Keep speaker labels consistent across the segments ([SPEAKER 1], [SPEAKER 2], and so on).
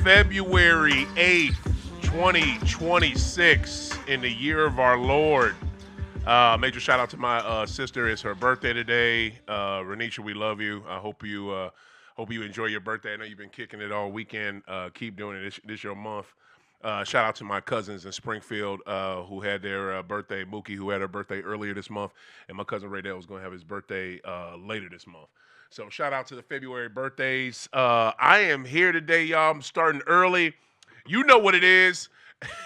[SPEAKER 1] February 8th, 2026, in the year of our Lord. Major shout out to my sister. It's her birthday today. Renisha, we love you. I hope you enjoy your birthday. I know you've been kicking it all weekend. Keep doing it. This your month. Shout out to my cousins in Springfield who had their birthday. Mookie, who had her birthday earlier this month, and my cousin Ray Dale was going to have his birthday later this month. So shout out to the February birthdays. I am here today, y'all. I'm starting early. You know what it is.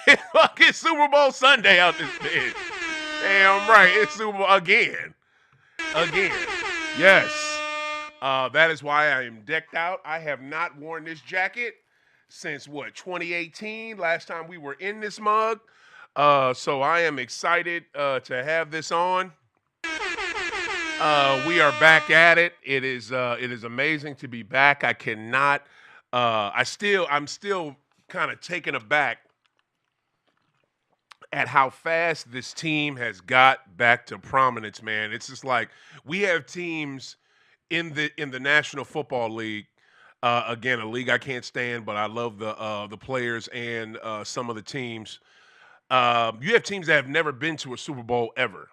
[SPEAKER 1] It's fucking Super Bowl Sunday out this bitch. Damn right, it's Super Bowl again. Again. Yes. That is why I am decked out. I have not worn this jacket since, 2018? Last time we were in this mug. So I am excited to have this on. We are back at it. It is amazing to be back. I cannot. I'm still kind of taken aback at how fast this team has got back to prominence, man. It's just like we have teams in the National Football League. Again, a league I can't stand, but I love the players and some of the teams. You have teams that have never been to a Super Bowl ever.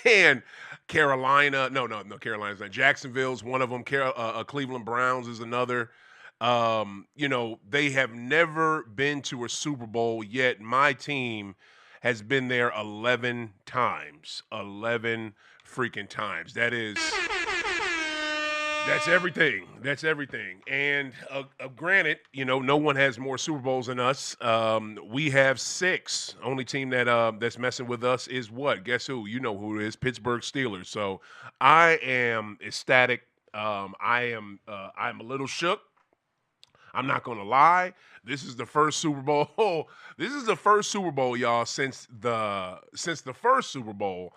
[SPEAKER 1] And Carolina, no, Carolina's not. Jacksonville's one of them. Cleveland Browns is another. They have never been to a Super Bowl yet. My team has been there 11 times. 11 freaking times. That's everything. That's everything. And granted, no one has more Super Bowls than us. We have 6. Only team that's messing with us is what? Guess who? You know who it is. Pittsburgh Steelers. So I am ecstatic. I'm a little shook. I'm not gonna lie. This is the first Super Bowl. This is the first Super Bowl, y'all, since the first Super Bowl.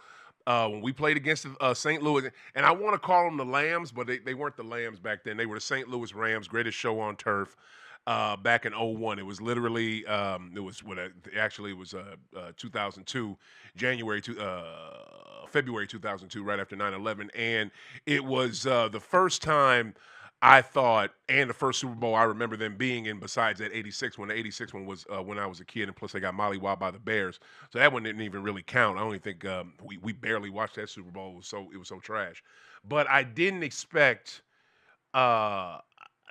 [SPEAKER 1] When we played against St. Louis, and I want to call them the Lambs, but they weren't the Lambs back then. They were the St. Louis Rams, greatest show on turf back in '01. It was literally, it was 2002, February 2002, right after 9/11, and it was the first time I thought, and the first Super Bowl I remember them being in, besides that '86 one. The '86 one was when I was a kid, and plus they got mollywopped by the Bears, so that one didn't even really count. I only think we barely watched that Super Bowl. It was so trash. But I didn't expect them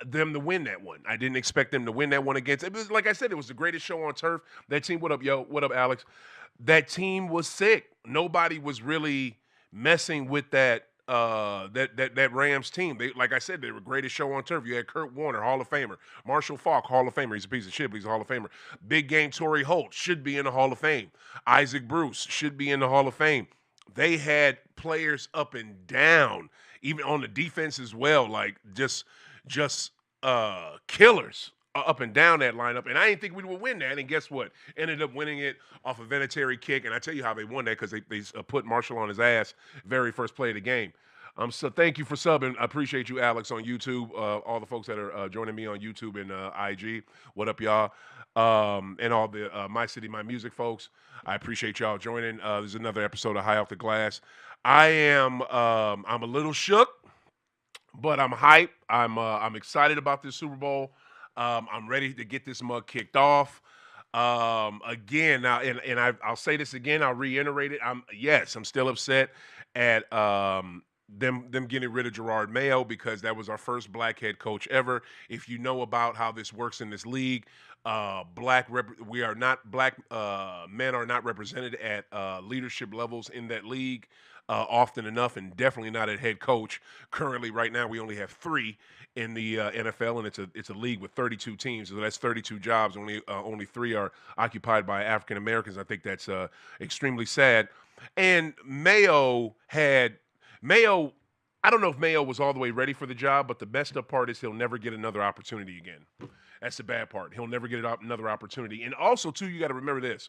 [SPEAKER 1] to win that one. I didn't expect them to win that one against. It was, like I said, it was the greatest show on turf. That team, what up, yo? What up, Alex? That team was sick. Nobody was really messing with that Rams team. They, like I said, they were greatest show on turf. You had Kurt Warner, Hall of Famer. Marshall Faulk, Hall of Famer. He's a piece of shit, but he's a Hall of Famer. Big Game Torrey Holt should be in the Hall of Fame. Isaac Bruce should be in the Hall of Fame. They had players up and down, even on the defense as well, like just killers up and down that lineup. And I didn't think we would win that. And guess what? Ended up winning it off a Vinatieri kick. And I tell you how they won that, because they put Marshall on his ass very first play of the game. So thank you for subbing. I appreciate you, Alex, on YouTube. All the folks that are joining me on YouTube and IG. What up, y'all? And all the Mycitymymusic folks. I appreciate y'all joining. There's another episode of High Off the Glass. I'm a little shook, but I'm hyped. I'm excited about this Super Bowl. I'm ready to get this mug kicked off. Again, now, and I'll say this again. I'll reiterate it. I'm still upset at them getting rid of Gerard Mayo, because that was our first black head coach ever. If you know about how this works in this league, men are not represented at leadership levels in that league often enough, and definitely not at head coach. Currently, right now, we only have 3 in the NFL, and it's a league with 32 teams, so that's 32 jobs. Only 3 are occupied by African Americans. I think that's extremely sad. And Mayo, I don't know if Mayo was all the way ready for the job, but the messed up part is he'll never get another opportunity again. That's the bad part. He'll never get another opportunity. And also, too, you got to remember this.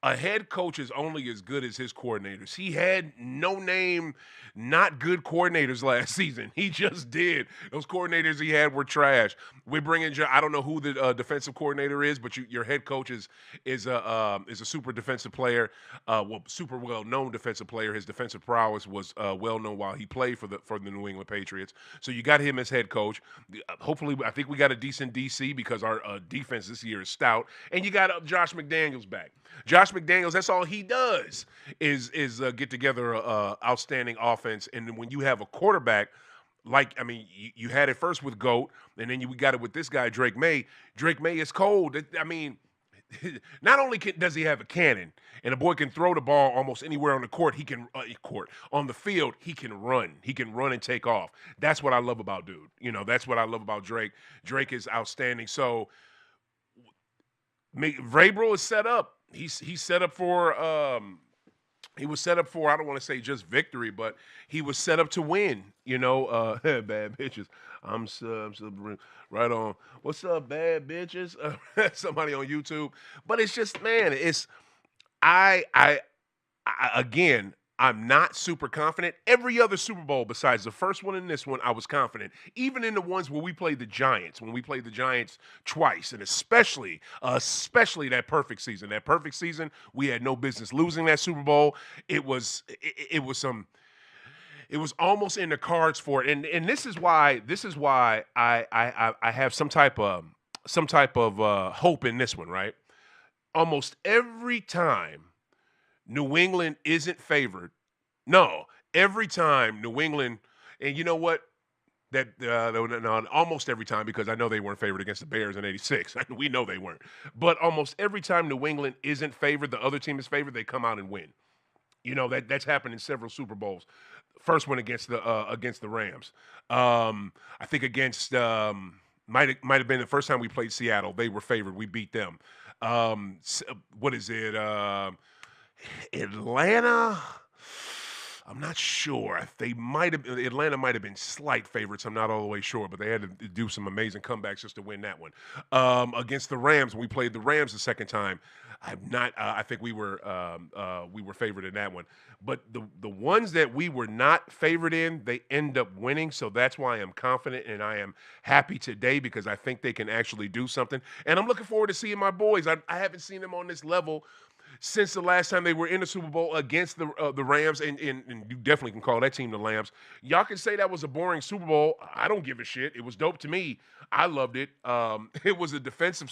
[SPEAKER 1] A head coach is only as good as his coordinators. He had no name. not good coordinators last season. He just did. Those coordinators he had were trash. We bring in. I don't know who the defensive coordinator is, but your head coach is a super defensive player. Super well known defensive player. His defensive prowess was well known while he played for the New England Patriots. So you got him as head coach. Hopefully, I think we got a decent DC because our defense this year is stout. And you got Josh McDaniels back. Josh McDaniels, that's all he does is get together a outstanding offense. And when you have a quarterback you had it first with Goat, and then we got it with this guy Drake May. Drake May is cold. I mean, not only does he have a cannon, and a boy can throw the ball almost anywhere on the court, he can on the field, he can run. He can run and take off. That's what I love about dude. That's what I love about Drake. Drake is outstanding. So Vrabel is set up. He's set up for he was set up for, I don't want to say just victory, but he was set up to win. Bad bitches. I'm right on. What's up, bad bitches? Somebody on YouTube. But it's just, man, I again, I'm not super confident. Every other Super Bowl besides the first one and this one, I was confident. Even in the ones where we played the Giants, when we played the Giants twice, and especially that perfect season. That perfect season, we had no business losing that Super Bowl. It was almost in the cards for it. And this is why I have some type of hope in this one, right? Almost every time New England isn't favored. No, every time New England, and you know what? Almost every time, because I know they weren't favored against the Bears in '86. We know they weren't. But almost every time New England isn't favored, the other team is favored, they come out and win. That's happened in several Super Bowls. First one against the Rams. I think against might have been the first time we played Seattle. They were favored. We beat them. What is it? Atlanta. I'm not sure. Atlanta might have been slight favorites. I'm not all the way sure, but they had to do some amazing comebacks just to win that one. Against the Rams, when we played the Rams the second time, I think we were favored in that one. But the ones that we were not favored in, they end up winning. So that's why I'm confident and I am happy today because I think they can actually do something. And I'm looking forward to seeing my boys. I haven't seen them on this level since the last time they were in the Super Bowl against the Rams, and you definitely can call that team the Lambs. Y'all can say that was a boring Super Bowl. I don't give a shit. It was dope to me. I loved it. It was a defensive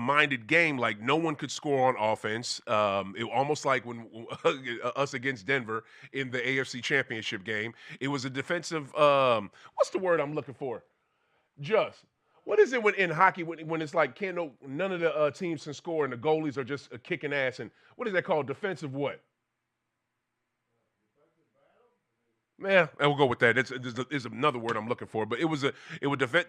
[SPEAKER 1] minded game. Like no one could score on offense. It almost like when us against Denver in the AFC Championship game. It was a defensive. What's the word I'm looking for? What is it in hockey when it's like none of the teams can score and the goalies are just kicking ass, and what is that called? Defensive what? Yeah, and we'll go with that. It's another word I'm looking for, but it was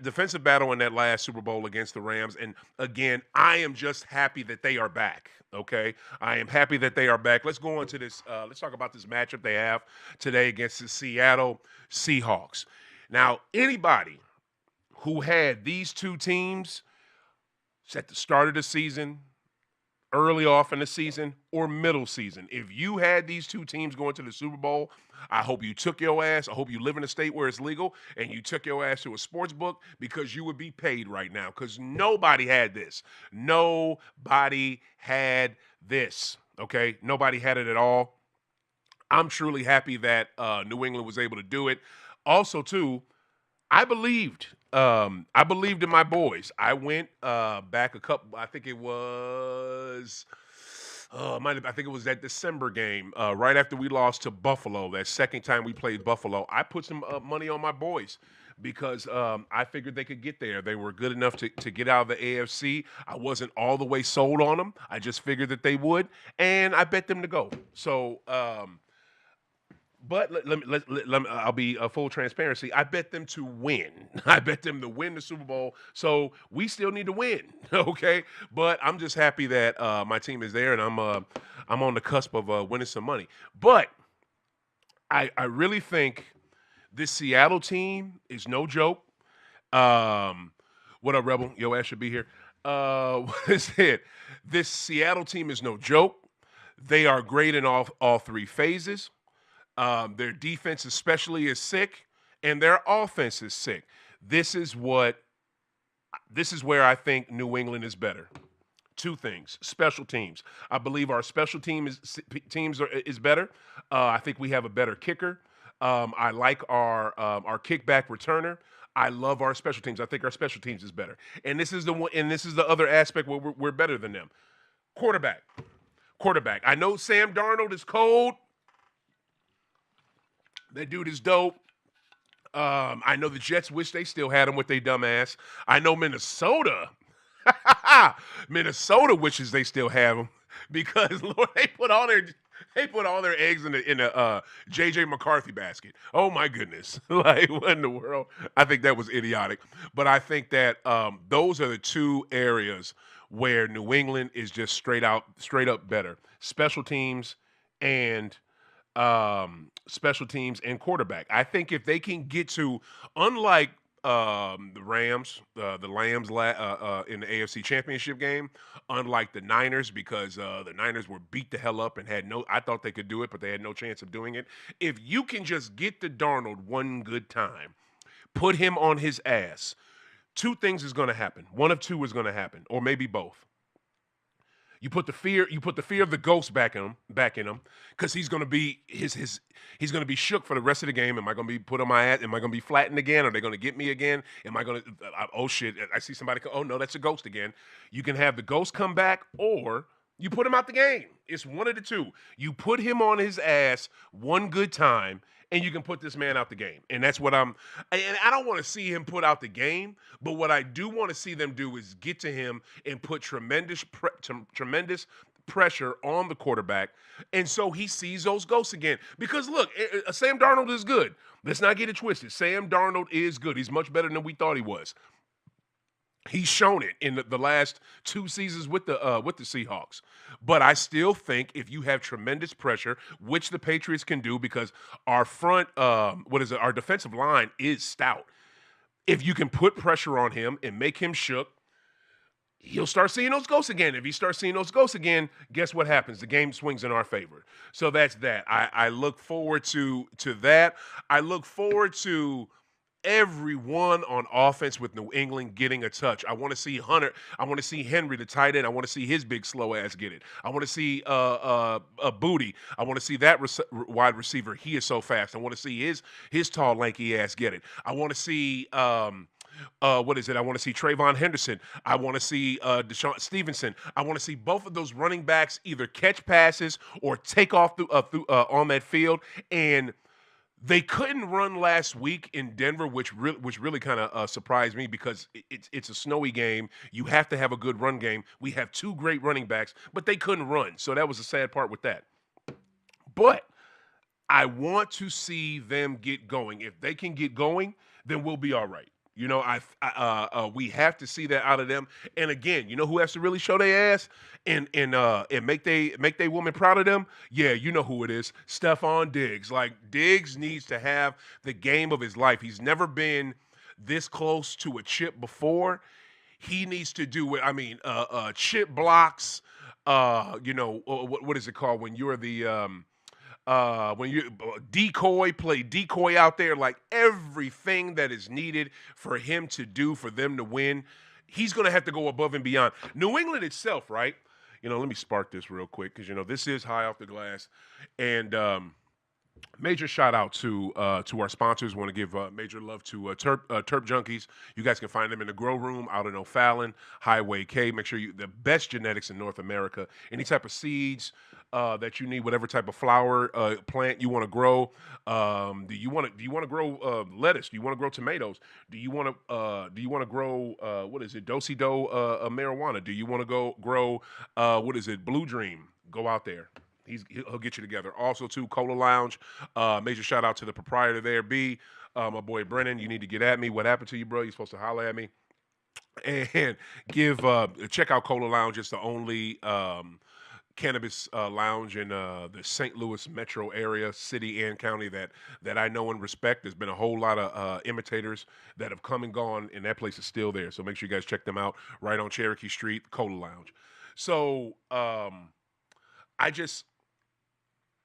[SPEAKER 1] defensive battle in that last Super Bowl against the Rams. And again, I am just happy that they are back. Okay, I am happy that they are back. Let's go on to this. Let's talk about this matchup they have today against the Seattle Seahawks. Now, anybody who had these two teams at the start of the season, early off in the season, or middle season, if you had these two teams going to the Super Bowl, I hope you took your ass. I hope you live in a state where it's legal and you took your ass to a sports book because you would be paid right now because nobody had this. Nobody had this, okay? Nobody had it at all. I'm truly happy that New England was able to do it. Also, too, I believed in my boys. I went back a couple. I think it was. I think it was that December game, right after we lost to Buffalo. That second time we played Buffalo, I put some money on my boys because I figured they could get there. They were good enough to get out of the AFC. I wasn't all the way sold on them. I just figured that they would, and I bet them to go. So. But I'll be full transparency. I bet them to win. I bet them to win the Super Bowl. So we still need to win, okay? But I'm just happy that my team is there, and I'm on the cusp of winning some money. But I really think this Seattle team is no joke. What up, Rebel? Your ass should be here. What is it? This Seattle team is no joke. They are great in all three phases. Their defense, especially, is sick, and their offense is sick. This is what. This is where I think New England is better. Two things: special teams. I believe our special teams is better. I think we have a better kicker. I like our kickback returner. I love our special teams. I think our special teams is better. And this is the one. And this is the other aspect where we're better than them. Quarterback. Quarterback. I know Sam Darnold is cold. That dude is dope. I know the Jets wish they still had him with their dumb ass. I know Minnesota. Minnesota wishes they still have him because Lord, they put all their eggs in the JJ McCarthy basket. Oh my goodness! Like what in the world? I think that was idiotic. But I think that those are the two areas where New England is just straight up better. And special teams and quarterback. I think if they can get to, unlike the Rams, the Lambs in the AFC Championship game, unlike the Niners, because the Niners were beat the hell up and I thought they could do it, but they had no chance of doing it. If you can just get to Darnold one good time, put him on his ass, two things is going to happen. One of two is going to happen, or maybe both. You put the fear of the ghost back in him, because he's gonna be he's gonna be shook for the rest of the game. Am I gonna be put on my ass? Am I gonna be flattened again? Are they gonna get me again? Am I gonna? Oh shit! I see somebody. Oh no, that's a ghost again. You can have the ghost come back, or you put him out the game. It's one of the two. You put him on his ass one good time, and you can put this man out the game. And that's what I'm. And I don't want to see him put out the game, but what I do want to see them do is get to him and put tremendous pressure on the quarterback, and so he sees those ghosts again. Because look, Sam Darnold is good. Let's not get it twisted. Sam Darnold is good. He's much better than we thought he was. He's shown it in the last two seasons with the Seahawks. But I still think if you have tremendous pressure, which the Patriots can do because our front, our defensive line is stout. If you can put pressure on him and make him shook, he'll start seeing those ghosts again. If he starts seeing those ghosts again, guess what happens? The game swings in our favor. So that's that. I look forward to that. I look forward to everyone on offense with New England getting a touch. I want to see Hunter. I want to see Henry, the tight end. I want to see his big slow ass get it. I want to see a Booty. I want to see that wide receiver. He is so fast. I want to see his tall, lanky ass get it. I want to see what is it? I want to see Trayvon Henderson. I want to see Deshaun Stevenson. I want to see both of those running backs either catch passes or take off on that field. And they couldn't run last week in Denver, which really kind of surprised me because it's a snowy game. You have to have a good run game. We have two great running backs, but they couldn't run. So that was the sad part with that. But I want to see them get going. If they can get going, then we'll be all right. You know, we have to see that out of them. And again, you know who has to really show their ass and make they woman proud of them? Yeah, you know who it is. Stephon Diggs. Like Diggs needs to have the game of his life. He's never been this close to a chip before. He needs to do it. I mean, chip blocks. What is it called when you're the when you play decoy out there, like everything that is needed for him to do for them to win, he's going to have to go above and beyond. New England itself, right? Let me spark this real quick because this is high off the glass, and major shout out to our sponsors. Want to give major love to Terp Junkies. You guys can find them in the grow room out in O'Fallon, Highway K. Make sure the best genetics in North America. Any type of seeds that you need, whatever type of flower plant you want to grow. Do you want to grow lettuce? Do you want to grow tomatoes? Do you want to grow what is it? Do-si-do marijuana? Do you want to grow what is it? Blue Dream? Go out there. He'll get you together. Also, too, Cola Lounge. Major shout out to the proprietor there, B. My boy Brennan. You need to get at me. What happened to you, bro? You're supposed to holler at me. And check out Cola Lounge. It's the only cannabis lounge in the St. Louis metro area, city and county that I know and respect. There's been a whole lot of imitators that have come and gone, and that place is still there. So make sure you guys check them out right on Cherokee Street, Cola Lounge. So I just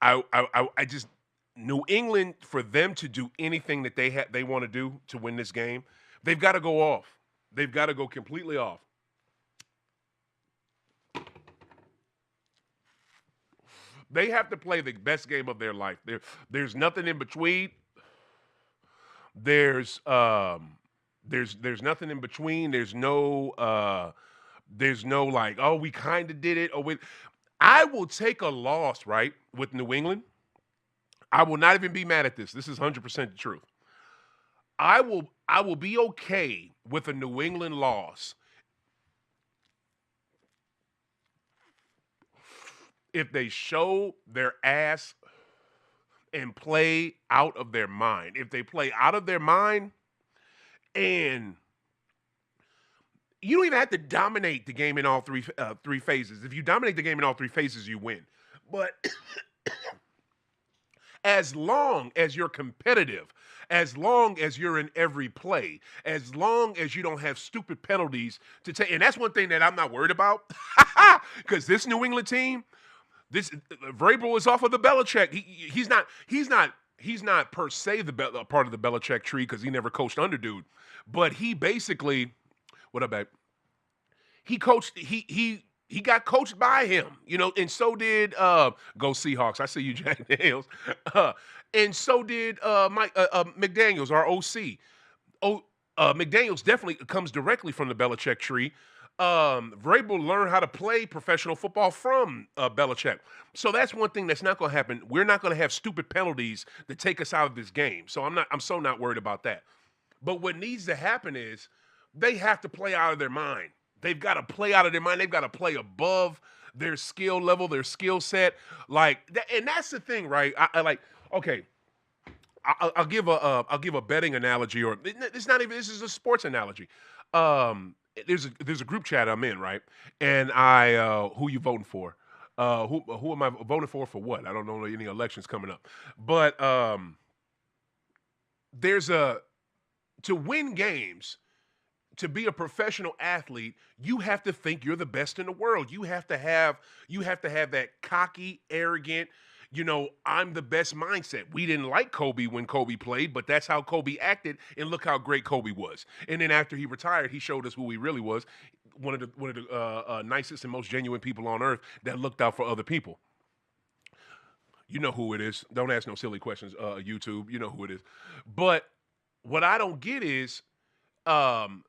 [SPEAKER 1] I just New England, for them to do anything that they want to do to win this game, they've got to go off. They've got to go completely off. They have to play the best game of their life. There's nothing in between. There's there's nothing in between. There's no like, oh, we kind of did it. Or with I will take a loss, right, with New England. I will not even be mad at this. This is 100% the truth. I will be okay with a New England loss if they show their ass and play out of their mind. If they play out of their mind, and you don't even have to dominate the game in all three phases. If you dominate the game in all three phases, you win. But as long as you're competitive, as long as you're in every play, as long as you don't have stupid penalties to take, and that's one thing that I'm not worried about, because this New England team, this Vrabel is off of the Belichick. He's not per se part of the Belichick tree because he never coached under dude, but he basically, what up, babe? He coached. He got coached by him, and so did Go Seahawks. I see you, Jack Daniels, and so did Mike McDaniels, our OC. McDaniels definitely comes directly from the Belichick tree. Vrabel learned how to play professional football from Belichick. So that's one thing that's not going to happen. We're not going to have stupid penalties that take us out of this game. So I'm so not worried about that. But what needs to happen is they have to play out of their mind. They've got to play out of their mind. They've got to play above their skill level, their skill set. And that's the thing, right? I like. Okay, I'll give a betting analogy, or it's not even. This is a sports analogy. There's a group chat I'm in, right? And who you voting for? Who am I voting for what? I don't know any elections coming up, but there's a to win games. To be a professional athlete, you have to think you're the best in the world. You have to have that cocky, arrogant, I'm the best mindset. We didn't like Kobe when Kobe played, but that's how Kobe acted, and look how great Kobe was. And then after he retired, he showed us who he really was, one of the nicest and most genuine people on earth that looked out for other people. You know who it is. Don't ask no silly questions, YouTube. You know who it is. But what I don't get is um,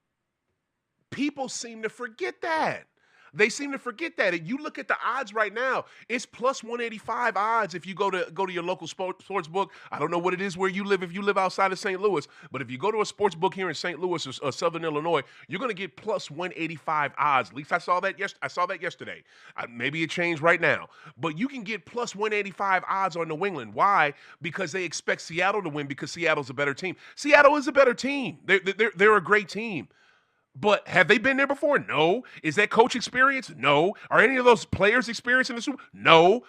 [SPEAKER 1] people seem to forget that. They seem to forget that. And you look at the odds right now, it's plus 185 odds if you go to your local sports book. I don't know what it is where you live if you live outside of St. Louis, but if you go to a sports book here in St. Louis or Southern Illinois, you're going to get plus 185 odds. At least I saw that yesterday. Maybe it changed right now. But you can get plus 185 odds on New England. Why? Because they expect Seattle to win because Seattle's a better team. Seattle is a better team. They're a great team. But have they been there before? No. Is that coach experience? No. Are any of those players experienced in the Super? No.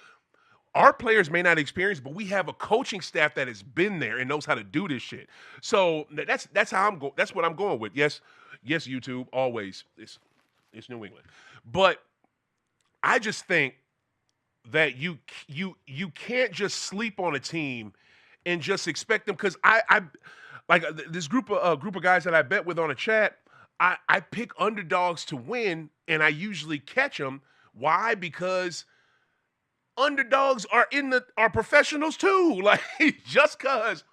[SPEAKER 1] Our players may not experience, but we have a coaching staff that has been there and knows how to do this shit. So that's how I'm going. That's what I'm going with. Yes, YouTube. Always, it's New England. But I just think that you can't just sleep on a team and just expect them because I like this group of guys that I bet with on a chat. I pick underdogs to win, and I usually catch them. Why? Because underdogs are professionals too. Like just because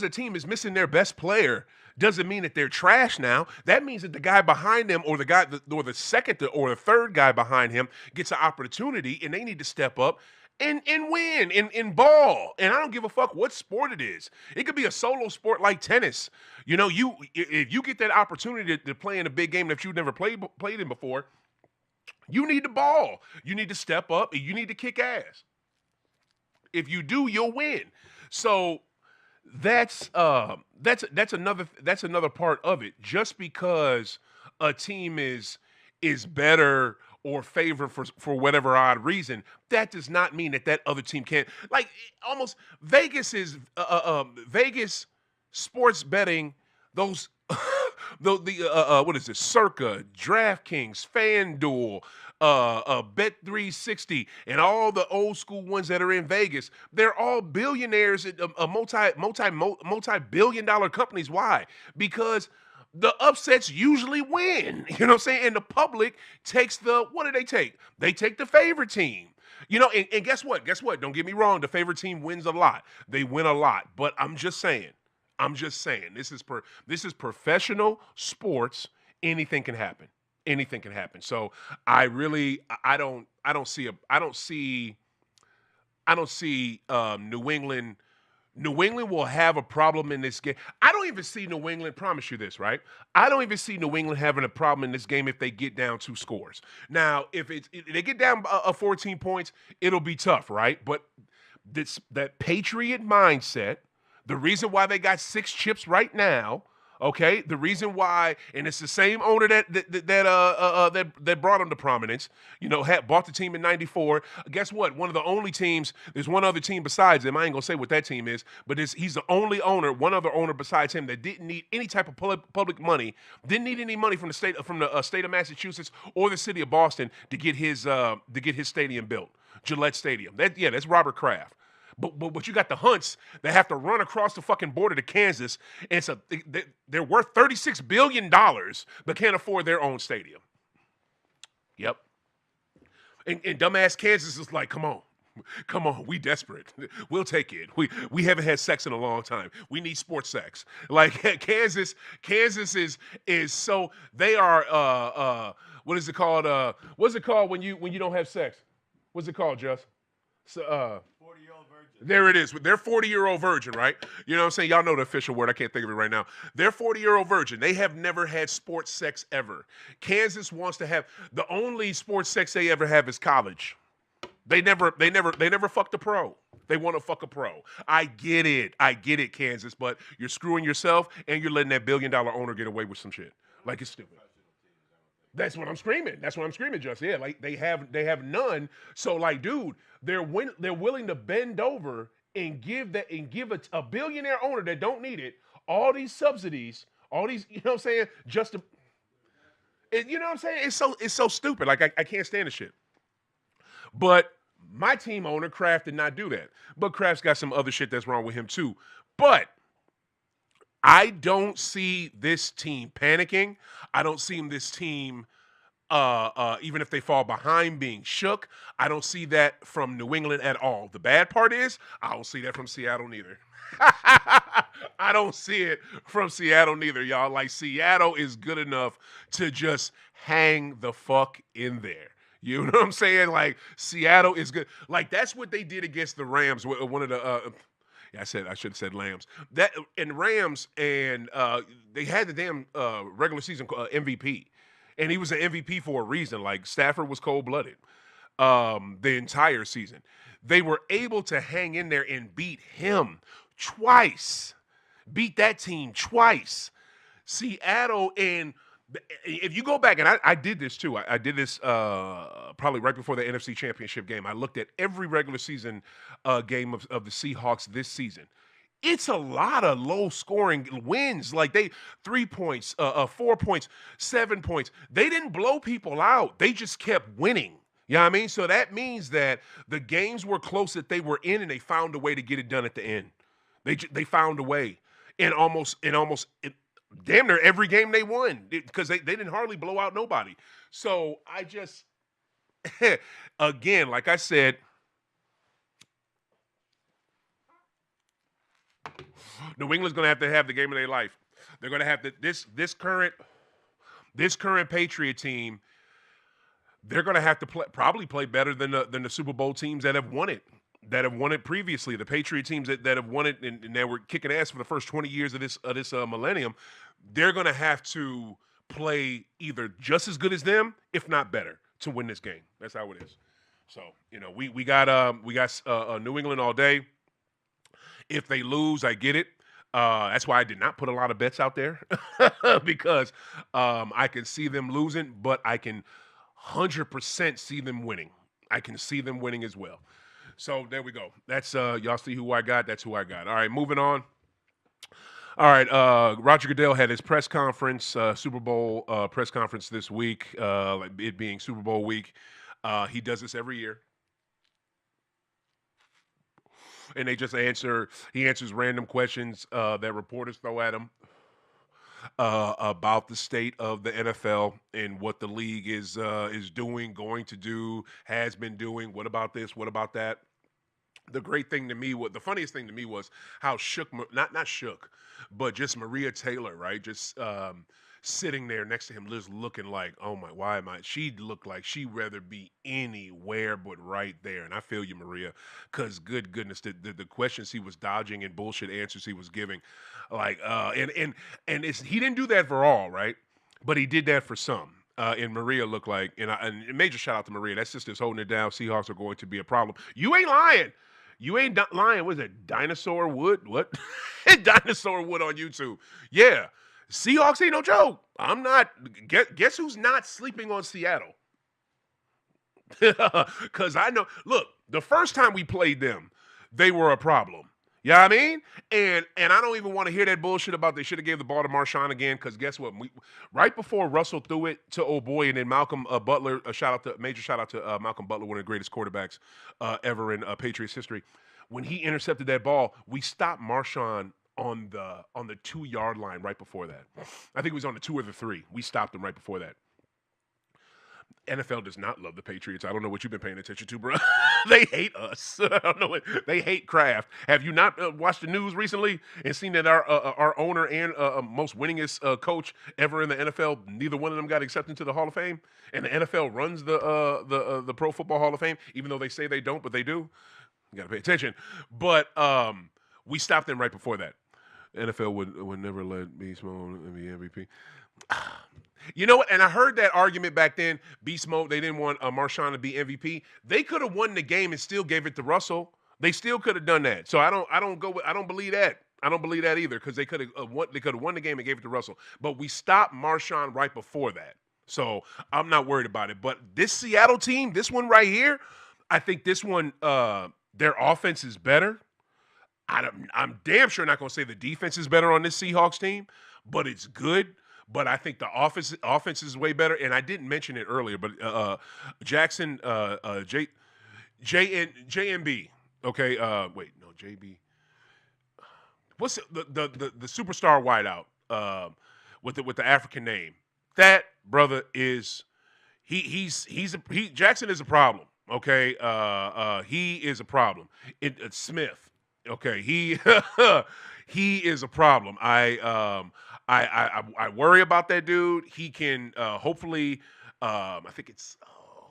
[SPEAKER 1] a team is missing their best player doesn't mean that they're trash now. That means that the guy behind them, or the second or the third guy behind him, gets an opportunity, and they need to step up and win in ball. And I don't give a fuck what sport it is. It could be a solo sport like tennis. If you get that opportunity to play in a big game that you've never played in before, you need the ball. You need to step up and you need to kick ass. If you do, you'll win. So that's another part of it. Just because a team is better or favored for whatever odd reason, that does not mean that other team can't. Like almost Vegas sports betting. Those what is it? Circa, DraftKings, FanDuel, Bet360, and all the old school ones that are in Vegas. They're all billionaires, multi billion-dollar companies. Why? Because the upsets usually win. You know what I'm saying? And the public takes what do they take? They take the favorite team. And guess what? Guess what? Don't get me wrong. The favorite team wins a lot. They win a lot. But I'm just saying. This is professional sports. Anything can happen. Anything can happen. So I don't see New England. New England will have a problem in this game. I don't even see New England, promise you this, right? I don't even see New England having a problem in this game if they get down 2 scores. Now, if they get down 14 points, it'll be tough, right? But that Patriot mindset, the reason why they got 6 chips right now, okay, the reason why, and it's the same owner that brought him to prominence. Bought the team in '94. Guess what? One of the only teams. There's one other team besides him. I ain't gonna say what that team is, but he's the only owner. One other owner besides him that didn't need any type of public money. Didn't need any money from the state of Massachusetts or the city of Boston to get his stadium built. Gillette Stadium. That's Robert Kraft. But you got the Hunts that have to run across the fucking border to Kansas, and they're worth $36 billion, but can't afford their own stadium. Yep. And dumbass Kansas is like, come on, we desperate. We'll take it. We haven't had sex in a long time. We need sports sex. Like Kansas is so they are what is it called? What's it called when you don't have sex? What's it called, Just? So
[SPEAKER 2] 40-year-old virgin.
[SPEAKER 1] There it is. They're 40-year-old virgin, right? You know what I'm saying? Y'all know the official word. I can't think of it right now. They're 40-year-old virgin. They have never had sports sex ever. Kansas wants to have the only sports sex they ever have is college. They never fucked a pro. They want to fuck a pro. I get it, Kansas, but you're screwing yourself and you're letting that billion-dollar owner get away with some shit. Like it's stupid. That's what I'm screaming. Just like they have none. So like, dude, they're willing to bend over and give a billionaire owner that don't need it all these subsidies, all these, you know what I'm saying, just to, you know what I'm saying? It's so stupid. Like I can't stand the shit. But my team owner Kraft did not do that. But Kraft's got some other shit that's wrong with him too. But I don't see this team panicking. I don't see this team, even if they fall behind, being shook. I don't see that from New England at all. The bad part is I don't see that from Seattle neither. I don't see it from Seattle neither, y'all. Like Seattle is good enough to just hang the fuck in there. You know what I'm saying? Like Seattle is good. Like that's what they did against the Rams. One of the I should have said Lambs. That and Rams, and they had the damn regular season MVP, and he was an MVP for a reason. Like Stafford was cold-blooded the entire season. They were able to hang in there and beat him twice, beat that team twice. Seattle, and if you go back, and I did this too. I did this probably right before the NFC Championship game. I looked at every regular season game of the Seahawks this season. It's a lot of low-scoring wins. Like 3 points, 4 points, 7 points. They didn't blow people out. They just kept winning. You know what I mean? So that means that the games were close that they were in, and they found a way to get it done at the end. They found a way, and almost damn near every game they won because they didn't hardly blow out nobody. So I just, again, like I said, New England's going to have the game of their life. They're going to have this current Patriot team. They're going to have to probably play better than the Super Bowl teams that have won it. That have won it previously, the Patriot teams that have won it and they were kicking ass for the first 20 years of this millennium, they're going to have to play either just as good as them, if not better, to win this game. That's how it is. So, you know, we got New England all day. If they lose, I get it. That's why I did not put a lot of bets out there because I can see them losing, but I can 100% see them winning. I can see them winning as well. So there we go. That's y'all see who I got. That's who I got. All right, moving on. All right. Roger Goodell had his press conference, Super Bowl press conference this week, like it being Super Bowl week. He does this every year, and they just answer. He answers random questions that reporters throw at him about the state of the NFL and what the league is doing, going to do, has been doing. What about this? What about that? The great thing to me, what the funniest thing to me was how shook, not shook, but just Maria Taylor, right? Just sitting there next to him, just looking like, oh my, why am I? She looked like she'd rather be anywhere but right there. And I feel you, Maria, because good goodness, the questions he was dodging and bullshit answers he was giving, like, and it's he didn't do that for all, right? But he did that for some. And Maria looked like, and a major shout out to Maria. That sister's holding it down. Seahawks are going to be a problem. You ain't lying. You ain't lying. What is it? Dinosaur Wood? What? Dinosaur Wood on YouTube. Yeah. Seahawks ain't no joke. I'm not. Guess who's not sleeping on Seattle? Because I know. Look, the first time we played them, they were a problem. You know what I mean? And I don't even want to hear that bullshit about they should have gave the ball to Marshawn again. Because guess what? Right before Russell threw it to old boy, and then Malcolm Butler, major shout out to Malcolm Butler, one of the greatest quarterbacks ever in Patriots history. When he intercepted that ball, we stopped Marshawn on the 2-yard line right before that. I think it was on the 2 or the 3. We stopped him right before that. NFL does not love the Patriots. I don't know what you've been paying attention to, bro. They hate us. I don't know what they hate Kraft. Have you not watched the news recently and seen that our owner and most winningest coach ever in the NFL, neither one of them got accepted to the Hall of Fame, and the NFL runs the Pro Football Hall of Fame, even though they say they don't, but they do. You got to pay attention. But we stopped them right before that. NFL would never let Beast Mode be MVP. You know what? And I heard that argument back then. Beast Mode, they didn't want Marshawn to be MVP. They could have won the game and still gave it to Russell. They still could have done that. So I don't believe that. I don't believe that either because they could have won the game and gave it to Russell. But we stopped Marshawn right before that. So I'm not worried about it. But this Seattle team, this one right here, I think this one, their offense is better. I'm damn sure not going to say the defense is better on this Seahawks team, but it's good. But I think the offense is way better. And I didn't mention it earlier, but Jackson, JMB. Okay, wait, no, JB. What's the superstar wideout with the African name? That brother is Jackson is a problem. Okay, he is a problem. It's Smith. Okay, he he is a problem. I worry about that dude. He can hopefully. I think it's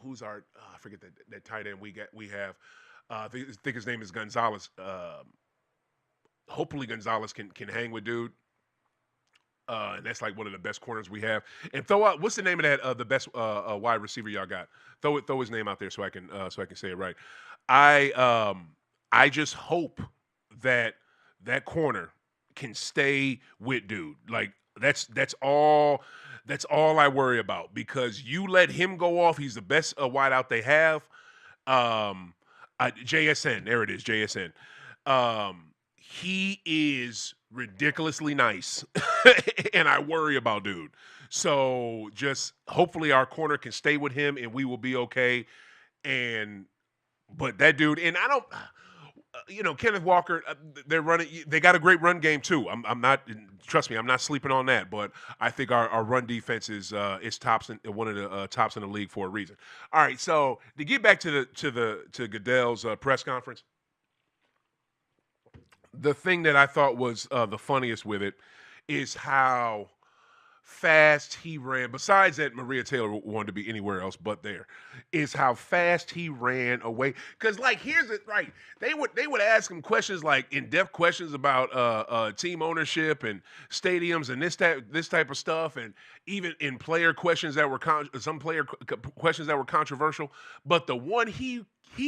[SPEAKER 1] who's our I forget that tight end we have. I think his name is Gonzalez. Hopefully Gonzalez can hang with dude. And that's like one of the best corners we have. And throw out what's the name of that the best wide receiver y'all got? Throw his name out there so I can say it right. I just hope that corner can stay with dude. Like that's all I worry about because you let him go off. He's the best wideout they have. JSN, there it is, JSN. He is ridiculously nice, and I worry about dude. So just hopefully our corner can stay with him, and we will be okay. But that dude, and I don't. Kenneth Walker, they're running. They got a great run game too. I'm not. Trust me, I'm not sleeping on that. But I think our run defense is tops in one of the tops in the league for a reason. All right, so to get back to Goodell's press conference, the thing that I thought was the funniest with it is how fast he ran. Besides that, Maria Taylor wanted to be anywhere else but there. Is how fast he ran away. Because here's it, right? They would ask him questions like in-depth questions about team ownership and stadiums and this type of stuff, and even in player questions that were questions that were controversial. But the one he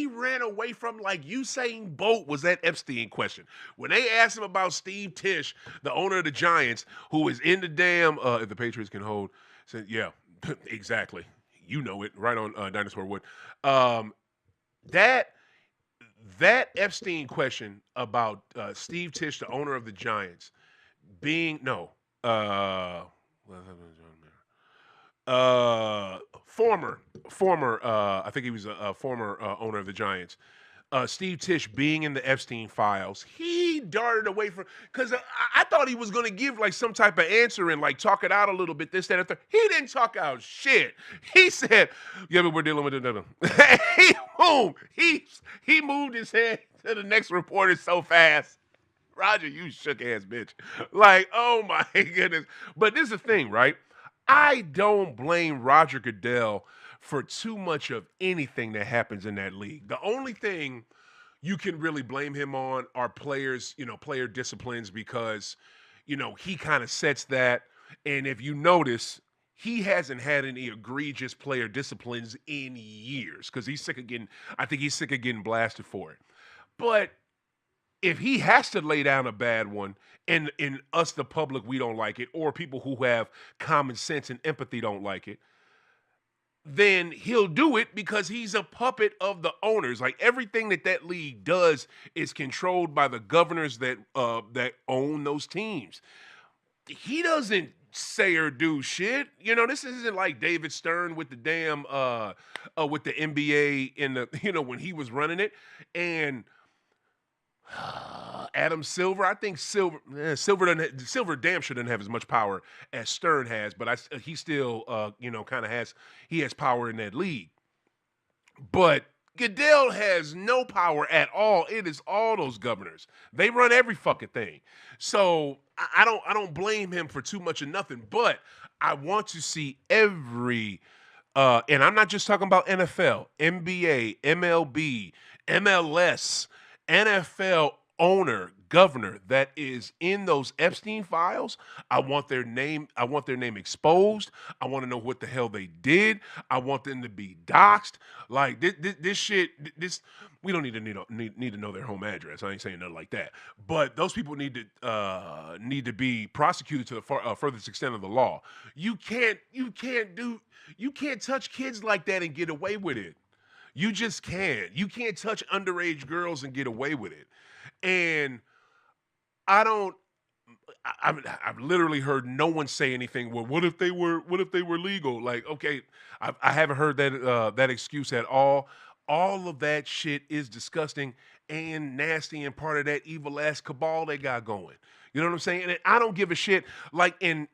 [SPEAKER 1] ran away from like Usain Bolt was that Epstein question. When they asked him about Steve Tisch, the owner of the Giants, who is in the damn, if the Patriots can hold, said, yeah, exactly. You know it, right on Dinosaur Wood. That Epstein question about Steve Tisch, the owner of the Giants, being no, uh, uh, former, I think he was a former owner of the Giants. Steve Tisch being in the Epstein files, he darted away from because I thought he was going to give like some type of answer and like talk it out a little bit. This, that, and third. He didn't talk out shit. He said, "Yeah, but we're dealing with it." He moved his head to the next reporter so fast. Roger, you shook ass bitch. Like, oh my goodness. But this is the thing, right? I don't blame Roger Goodell for too much of anything that happens in that league. The only thing you can really blame him on are players, player disciplines because, he kind of sets that. And if you notice, he hasn't had any egregious player disciplines in years because I think he's sick of getting blasted for it. But if he has to lay down a bad one and in us the public we don't like it or people who have common sense and empathy don't like it, then he'll do it because he's a puppet of the owners. Like everything that league does is controlled by the governors that own those teams. He doesn't say or do shit. This isn't like David Stern with the damn with the NBA in the when he was running it. And Adam Silver, I think Silver damn sure doesn't have as much power as Stern has, but he still kind of has power in that league. But Goodell has no power at all. It is all those governors. They run every fucking thing. So I don't blame him for too much of nothing. But I want to see every and I'm not just talking about NFL, NBA, MLB, MLS, NFL owner, governor that is in those Epstein files. I want their name exposed. I want to know what the hell they did. I want them to be doxxed. Like this shit, we don't need to know their home address. I ain't saying nothing like that. But those people need to be prosecuted to the furthest extent of the law. You can't touch kids like that and get away with it. You just can't. You can't touch underage girls and get away with it. And I don't. I've literally heard no one say anything. Well, what if they were legal? Like, okay, I haven't heard that excuse at all. All of that shit is disgusting and nasty and part of that evil ass cabal they got going. You know what I'm saying? And I don't give a shit. Like, and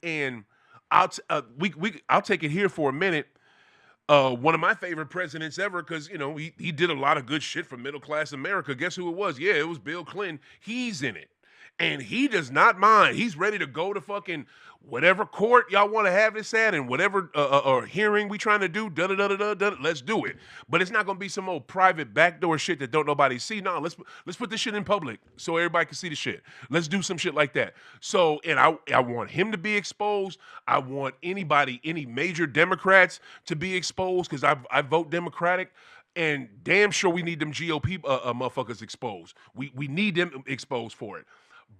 [SPEAKER 1] I'll take it here for a minute. One of my favorite presidents ever, because he did a lot of good shit for middle class America. Guess who it was? Yeah, it was Bill Clinton. He's in it, and he does not mind. He's ready to go to fucking whatever court y'all want to have this at, and whatever hearing we trying to do. Da da da da da. Let's do it. But it's not gonna be some old private backdoor shit that don't nobody see. No, let's put this shit in public so everybody can see the shit. Let's do some shit like that. So, and I want him to be exposed. I want any major Democrats to be exposed because I vote Democratic. And damn sure we need them GOP motherfuckers exposed. We need them exposed for it.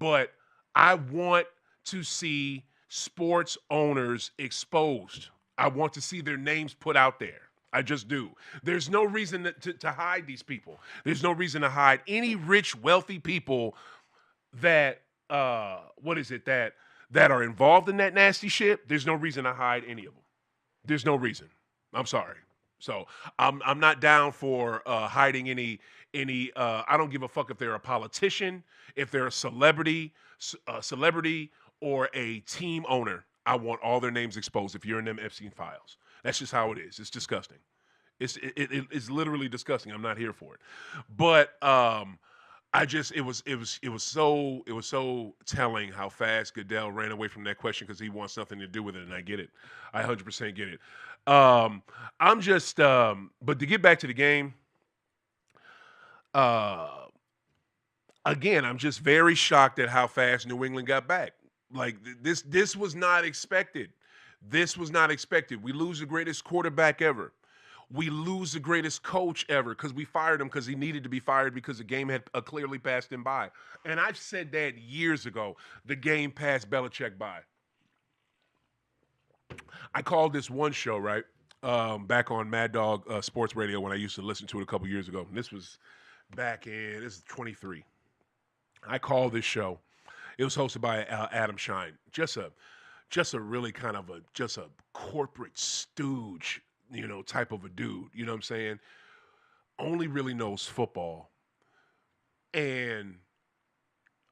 [SPEAKER 1] But I want to see sports owners exposed. I want to see their names put out there. I just do. There's no reason to hide these people. There's no reason to hide any rich, wealthy people that that are involved in that nasty shit. There's no reason to hide any of them. There's no reason. I'm sorry. So I'm not down for hiding any. I don't give a fuck if they're a politician, if they're a celebrity, or a team owner. I want all their names exposed. If you're in them Epstein files, that's just how it is. It's disgusting. It's literally disgusting. I'm not here for it. But it was so telling how fast Goodell ran away from that question because he wants nothing to do with it, and I get it. I 100% get it. But to get back to the game, again, I'm just very shocked at how fast New England got back. Like this was not expected. This was not expected. We lose the greatest quarterback ever. We lose the greatest coach ever because we fired him because he needed to be fired because the game had clearly passed him by. And I've said that years ago. The game passed Belichick by. I called this one show, right, back on Mad Dog Sports Radio when I used to listen to it a couple years ago. And this is 23. I called this show. It was hosted by Adam Shine. Just a really kind of just a corporate stooge, type of a dude. You know what I'm saying? Only really knows football and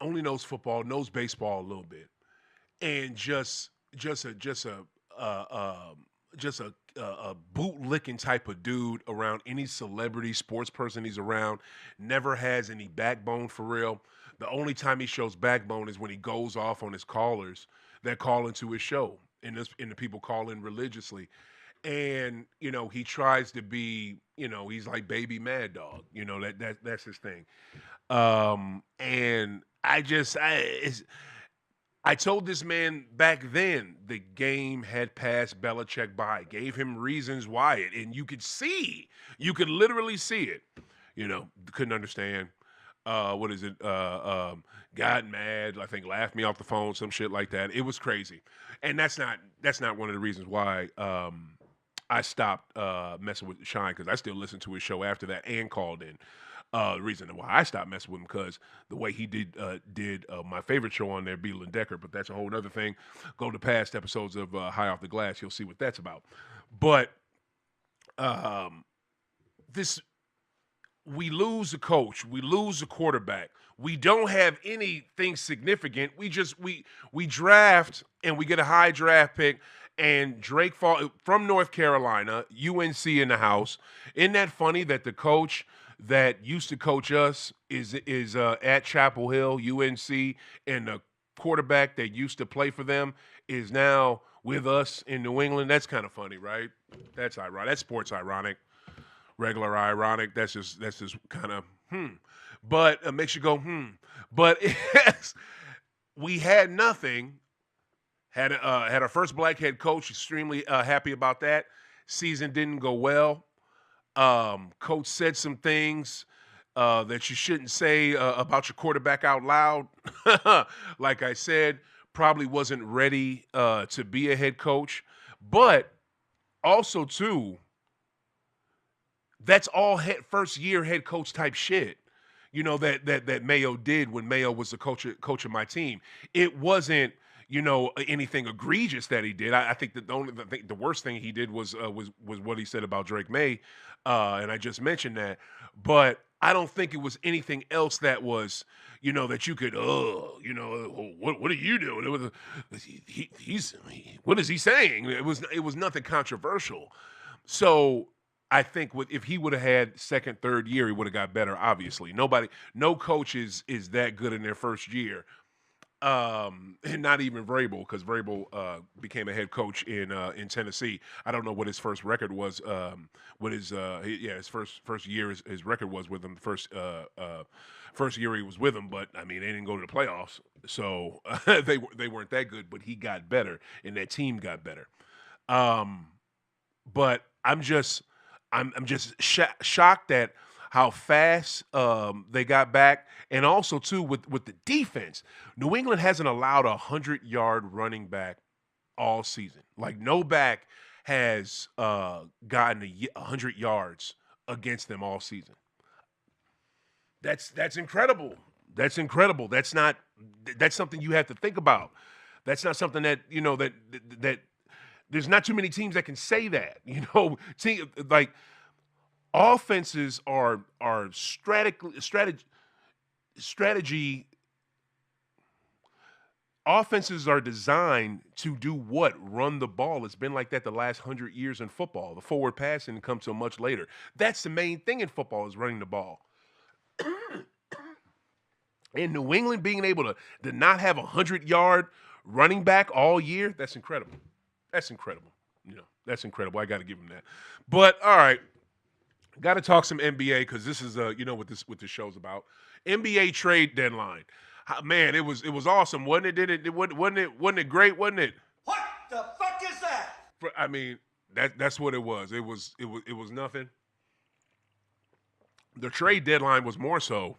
[SPEAKER 1] only knows football, knows baseball a little bit, and just uh, um, a boot licking type of dude around any celebrity sports person he's around. Never has any backbone for real. The only time he shows backbone is when he goes off on his callers that call into his show, and the people call in religiously. And he tries to be, he's like baby Mad Dog. That's his thing. And I told this man back then the game had passed Belichick by, gave him reasons why and you could literally see it. Couldn't understand. What is it? Got mad, I think laughed me off the phone, some shit like that. It was crazy. And that's not one of the reasons why I stopped messing with Shine, because I still listened to his show after that and called in. The reason why I stopped messing with him, because the way he did my favorite show on there, Beetle and Decker, but that's a whole other thing. Go to past episodes of High Off the Glass, you'll see what that's about. But this we lose a coach, we lose a quarterback. We don't have anything significant. We draft and we get a high draft pick, and Drake fall from North Carolina, UNC in the house. Isn't that funny that the coach that used to coach us is at Chapel Hill, UNC, and the quarterback that used to play for them is now with us in New England? That's kind of funny, right? That's ironic. That's sports ironic. Regular ironic. That's just kind of But it makes you go But yes, we had nothing. Had our first black head coach. Extremely happy about that. Season didn't go well. Coach said some things that you shouldn't say about your quarterback out loud. Like I said, probably wasn't ready to be a head coach. But also too, that's all first year head coach type shit. That Mayo did when Mayo was the coach of my team. It wasn't anything egregious that he did. I think that the worst thing he did was what he said about Drake May, and I just mentioned that. But I don't think it was anything else that was that you could what are you doing? It was what is he saying? It was nothing controversial. So I think if he would have had second, third year, he would have got better. Obviously, no coach is that good in their first year, and not even Vrabel, because Vrabel became a head coach in Tennessee. I don't know what his first record was. What his first year his record was with him. First year he was with them, but I mean they didn't go to the playoffs, so they weren't that good. But he got better, and that team got better. But I'm just shocked at how fast they got back, and also too with the defense. New England hasn't allowed a 100-yard running back all season. Like no back has gotten 100 yards against them all season. That's incredible. That's incredible. That's something you have to think about. That's not something that that there's not too many teams that can say that. Like offenses are strategy. Offenses are designed to do what? Run the ball. It's been like that the last 100 years in football. The forward passing comes so much later. That's the main thing in football, is running the ball. In New England, being able to not have 100-yard running back all year, that's incredible. That's incredible. That's incredible. I got to give him that. But all right, got to talk some NBA, because this is what this show's about. NBA trade deadline. Man, it was awesome, wasn't it? Wasn't it great? Wasn't it?
[SPEAKER 2] What the fuck is that?
[SPEAKER 1] I mean, that's what it was. It was nothing. The trade deadline was more so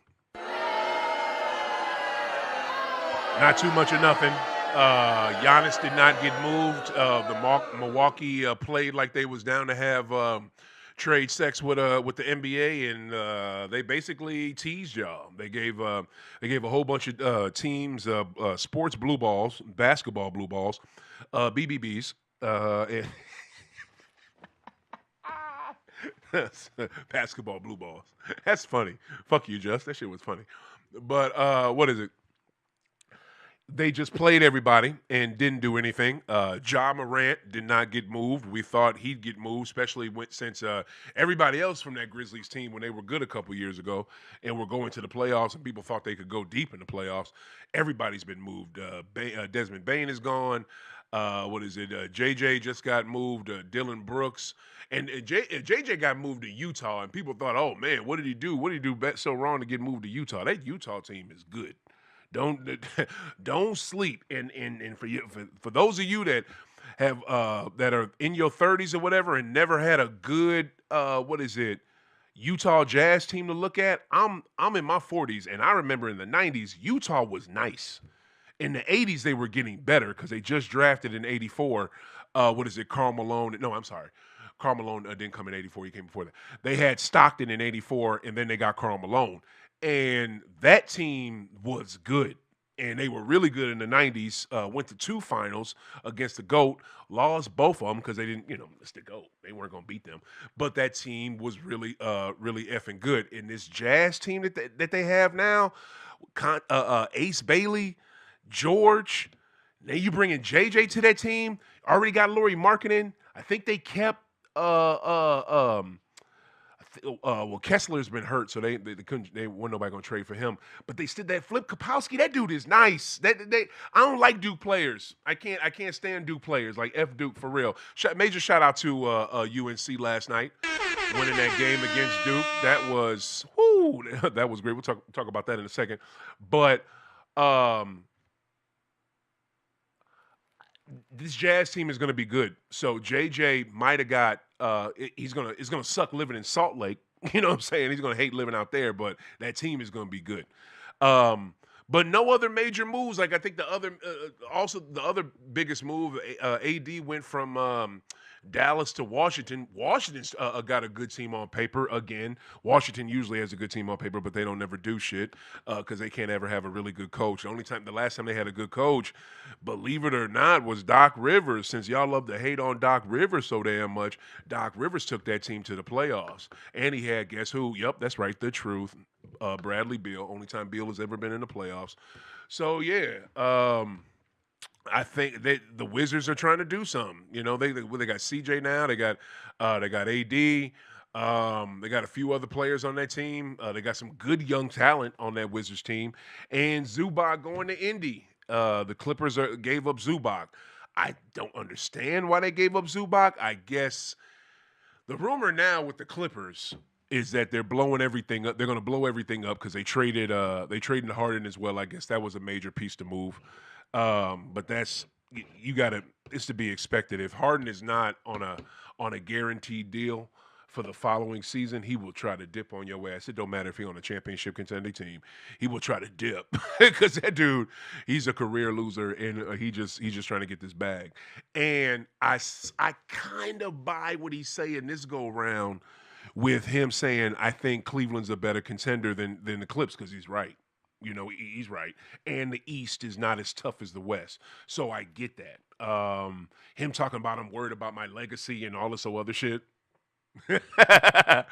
[SPEAKER 1] not too much of nothing. Giannis did not get moved. The Milwaukee played like they was down to have trade sex with the NBA, and they basically teased y'all. They gave a whole bunch of teams sports blue balls, basketball blue balls, BBBs, and basketball blue balls. That's funny. Fuck you, Just. That shit was funny. But what is it? They just played everybody and didn't do anything. Ja Morant did not get moved. We thought he'd get moved, especially since everybody else from that Grizzlies team, when they were good a couple years ago and were going to the playoffs, and people thought they could go deep in the playoffs. Everybody's been moved. Desmond Bain is gone. What is it? JJ just got moved. Dylan Brooks. And JJ got moved to Utah, and people thought, oh, man, what did he do? What did he do so wrong to get moved to Utah? That Utah team is good. Don't don't sleep. And for you, for those of you that have that are in your 30s or whatever and never had a good what is it, Utah Jazz team to look at. I'm in my 40s, and I remember in the 90s Utah was nice. In the 80s they were getting better because they just drafted in 84. What is it, Karl Malone? No, I'm sorry. Karl Malone didn't come in 84. He came before that. They had Stockton in 84, and then they got Karl Malone. And that team was good. And they were really good in the 90s. Went to 2 finals against the GOAT. Lost both of them because they didn't, it's the GOAT. They weren't going to beat them. But that team was really, really effing good. And this Jazz team that they have now, Ace Bailey, George, now you bringing JJ to that team. Already got Lauri Markkanen. I think they kept well, Kessler's been hurt, so they couldn't. They weren't nobody gonna trade for him. But they still that Flip Kapowski. That dude is nice. I don't like Duke players. I can't stand Duke players. Like F Duke for real. Major shout out to UNC last night, winning that game against Duke. That was that was great. We'll talk about that in a second. But this Jazz team is going to be good. So JJ might have got. It's gonna suck living in Salt Lake. You know what I'm saying? He's gonna hate living out there, but that team is gonna be good. But no other major moves. Like I think also the other biggest move, AD went from Dallas to Washington. Washington's got a good team on paper again. Washington usually has a good team on paper, but they don't never do shit because they can't ever have a really good coach. The last time they had a good coach, believe it or not, was Doc Rivers. Since y'all love to hate on Doc Rivers so damn much, Doc Rivers took that team to the playoffs. And he had, guess who? Yep, that's right, the truth. Bradley Beal. Only time Beal has ever been in the playoffs. So, yeah. I think the Wizards are trying to do something. They got CJ now. They got AD. They got a few other players on that team. They got some good young talent on that Wizards team. And Zubac going to Indy. The Clippers gave up Zubac. I don't understand why they gave up Zubac. I guess the rumor now with the Clippers is that they're blowing everything up. They're going to blow everything up because they traded Harden as well. I guess that was a major piece to move. But it's to be expected. If Harden is not on a guaranteed deal for the following season, he will try to dip on your ass. It don't matter if he's on a championship contending team. He will try to dip because that dude, he's a career loser and he's just trying to get this bag. And I kind of buy what he's saying this go around with him saying, I think Cleveland's a better contender than the Clips because he's right. He's right. And the East is not as tough as the West. So I get that. Him talking about I'm worried about my legacy and all this other shit. I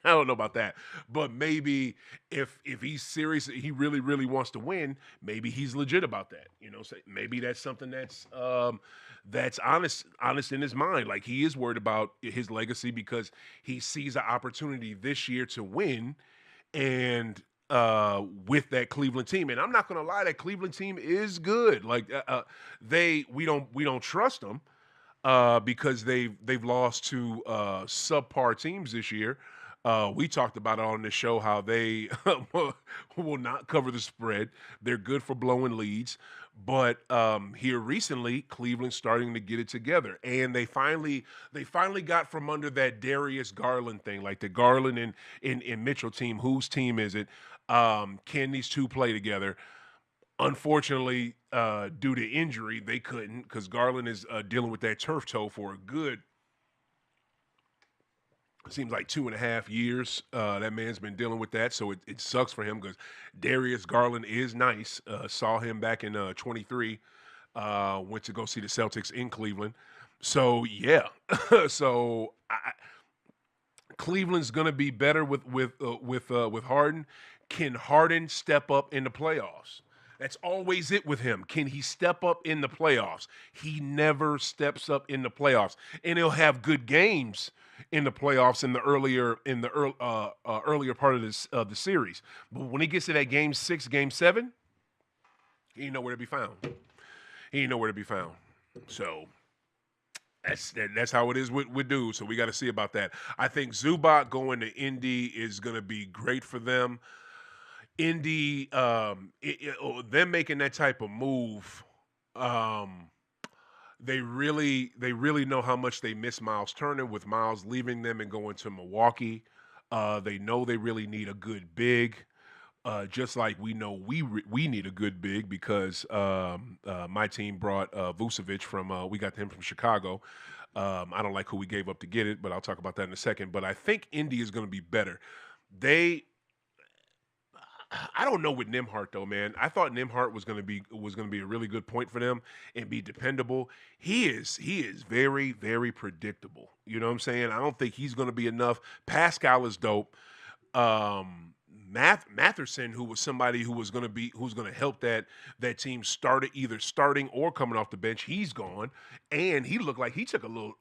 [SPEAKER 1] don't know about that. But maybe if he's serious, he really, really wants to win, maybe he's legit about that. So maybe that's something that's honest in his mind. Like he is worried about his legacy because he sees an opportunity this year to win and with that Cleveland team. And I'm not gonna lie, that Cleveland team is good. Like we don't trust them because they've lost to subpar teams this year. We talked about it on this show how they will not cover the spread. They're good for blowing leads. But here recently, Cleveland's starting to get it together. And they finally got from under that Darius Garland thing, like the Garland and Mitchell team. Whose team is it? Can these two play together? Unfortunately, due to injury, they couldn't because Garland is dealing with that turf toe for a good Seems like 2.5 years. That man's been dealing with that, so it sucks for him because Darius Garland is nice. Saw him back in 23. Went to go see the Celtics in Cleveland. So yeah, so Cleveland's going to be better with Harden. Can Harden step up in the playoffs? That's always it with him. Can he step up in the playoffs? He never steps up in the playoffs, and he'll have good games in the playoffs in the earlier part of this the series. But when he gets to that game 6, game 7, he ain't nowhere to be found. He ain't nowhere to be found. So that's how it is with dudes. So we got to see about that. I think Zubac going to Indy is going to be great for them. Indy, them making that type of move, um, they really know how much they miss Miles Turner with Miles leaving them and going to Milwaukee. They know they really need a good big. Just like we know we need a good big because my team brought Vucevic from we got him from Chicago. I don't like who we gave up to get it, but I'll talk about that in a second. But I think Indy is going to be better. They I don't know with Nimhart though, man. I thought Nimhart was gonna be a really good point for them and be dependable. He is very very predictable. You know what I'm saying? I don't think he's gonna be enough. Pascal is dope. Matherson, who was somebody who's gonna help that team start either starting or coming off the bench. He's gone, and he looked like he took a little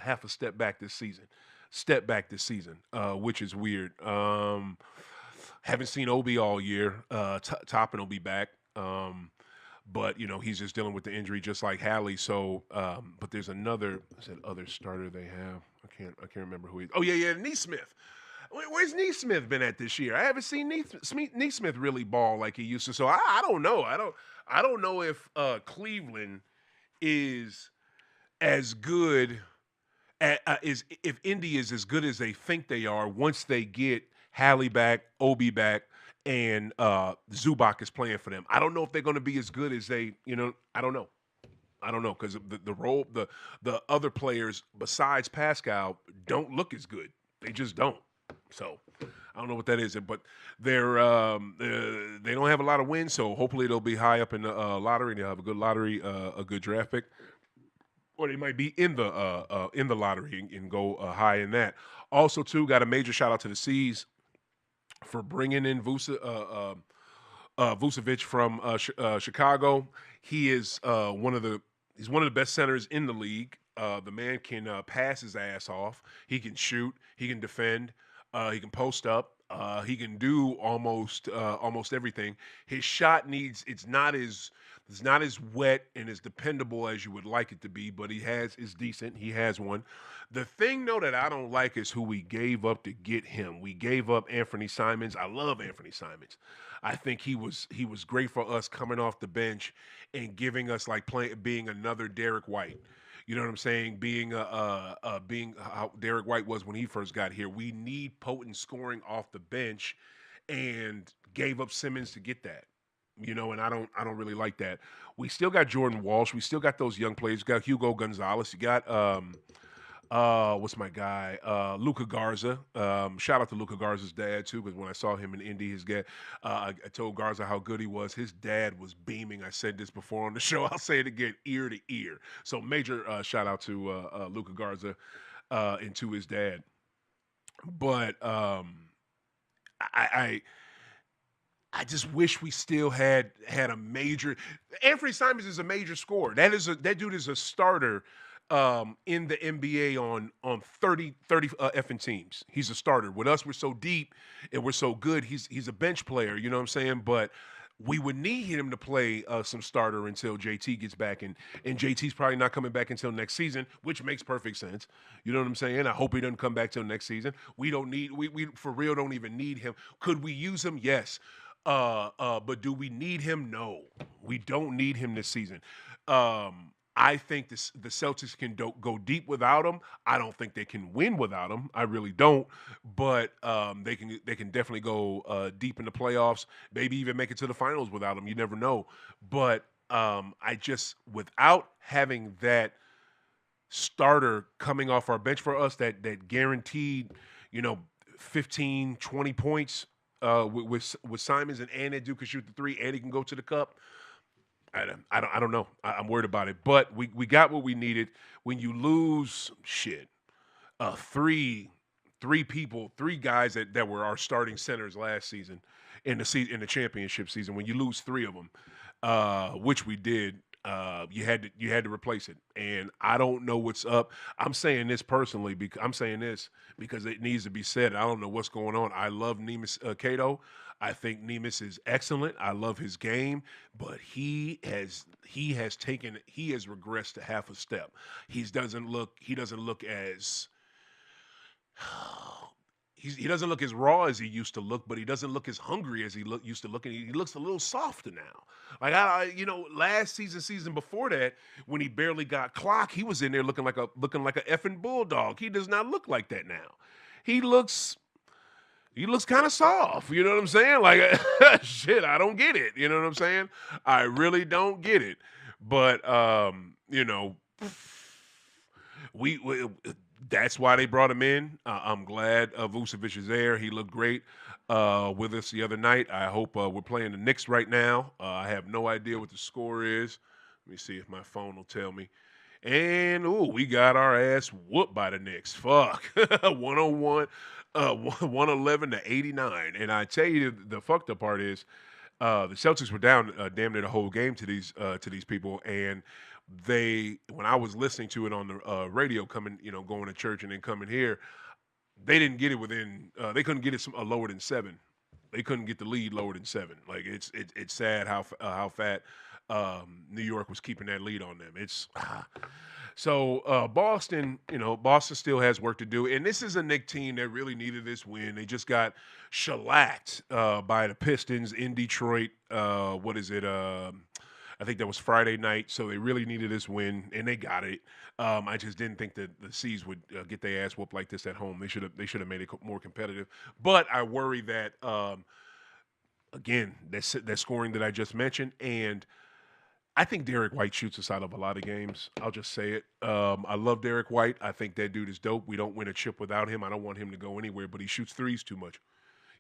[SPEAKER 1] half a step back this season. Which is weird. Haven't seen Obi all year. Toppin will be back. But he's just dealing with the injury just like Hallie. So, but there's another other starter they have. I can't remember who he is. Oh yeah, Neesmith. Where's Neesmith been at this year? I haven't seen Neesmith really ball like he used to. So I don't know. I don't know if Cleveland is as good is if Indy is as good as they think they are once they get Hallie back, Obi back, and Zubac is playing for them. I don't know if they're going to be as good as I don't know. I don't know because the other players besides Pascal don't look as good. They just don't. So I don't know what that is, but they don't have a lot of wins. So hopefully they'll be high up in the lottery. They'll have a good lottery, a good draft pick, or they might be in the lottery and go high in that. Also, too, got a major shout out to the Seas for bringing in Vucevic from Chicago. He is he's one of the best centers in the league. The man can pass his ass off. He can shoot. He can defend. He can post up. He can do almost everything. His shot it's not as wet and as dependable as you would like it to be, but is decent. He has one. The thing though that I don't like is who we gave up to get him. We gave up Anthony Simons. I love Anthony Simons. I think he was great for us coming off the bench and giving us being another Derek White. You know what I'm saying? Being how Derek White was when he first got here. We need potent scoring off the bench, and gave up Simmons to get that. And I don't really like that. We still got Jordan Walsh. We still got those young players. You got Hugo Gonzalez. You got what's my guy? Luca Garza. Shout out to Luca Garza's dad too, because when I saw him in Indy, I told Garza how good he was. His dad was beaming. I said this before on the show. I'll say it again, ear to ear. So major shout out to Luca Garza and to his dad. But I I just wish we still had a major. Anthony Simons is a major scorer. That dude is a starter in the NBA on 30 effing teams. He's a starter. With us, we're so deep and we're so good. He's a bench player. You know what I'm saying? But we would need him to play some starter until JT gets back, and JT's probably not coming back until next season, which makes perfect sense. You know what I'm saying? I hope he doesn't come back till next season. We for real don't even need him. Could we use him? Yes. But do we need him? No, we don't need him this season. I think the Celtics can go deep without him. I don't think they can win without him. I really don't. But they can definitely go deep in the playoffs. Maybe even make it to the finals without him. You never know. But I just without having that starter coming off our bench for us that guaranteed, you know, 15, 20 points with Simons and that dude can shoot the three and he can go to the cup. I don't know. I'm worried about it. But we got what we needed. When you lose shit, three people, three guys that were our starting centers last season in the championship season. When you lose three of them, which we did, you had to replace it. And I don't know what's up. I'm saying this personally because I'm saying this because it needs to be said. I don't know what's going on. I love Nemus Cato. I think Nemus is excellent. I love his game, but he has regressed to half a step. He doesn't look as he doesn't look as raw as he used to look, but he doesn't look as hungry as used to look, and he looks a little softer now. Like last season before that, when he barely got clock, he was in there looking like a effing bulldog. He does not look like that now. He looks kind of soft. You know what I'm saying? Like shit, I don't get it. You know what I'm saying? I really don't get it. But we that's why they brought him in. I'm glad Vucevic is there. He looked great with us the other night. I hope we're playing the Knicks right now. I have no idea what the score is. Let me see if my phone will tell me. And we got our ass whooped by the Knicks. Fuck, 101, 111 to 89. And I tell you, the fucked up part is the Celtics were down damn near the whole game to these people, and when I was listening to it on the radio, going to church and then coming here, they didn't get it they couldn't get it lower than 7. They couldn't get the lead lower than 7. Like it's sad how fat New York was keeping that lead on them. So Boston still has work to do, and this is a Knick team that really needed this win. They just got shellacked by the Pistons in Detroit. What is it? I think that was Friday night, so they really needed this win, and they got it. I just didn't think that the Seas would get their ass whooped like this at home. They should have made it more competitive. But I worry that again, that scoring that I just mentioned, and I think Derek White shoots us out of a lot of games. I'll just say it. I love Derek White. I think that dude is dope. We don't win a chip without him. I don't want him to go anywhere, but he shoots threes too much.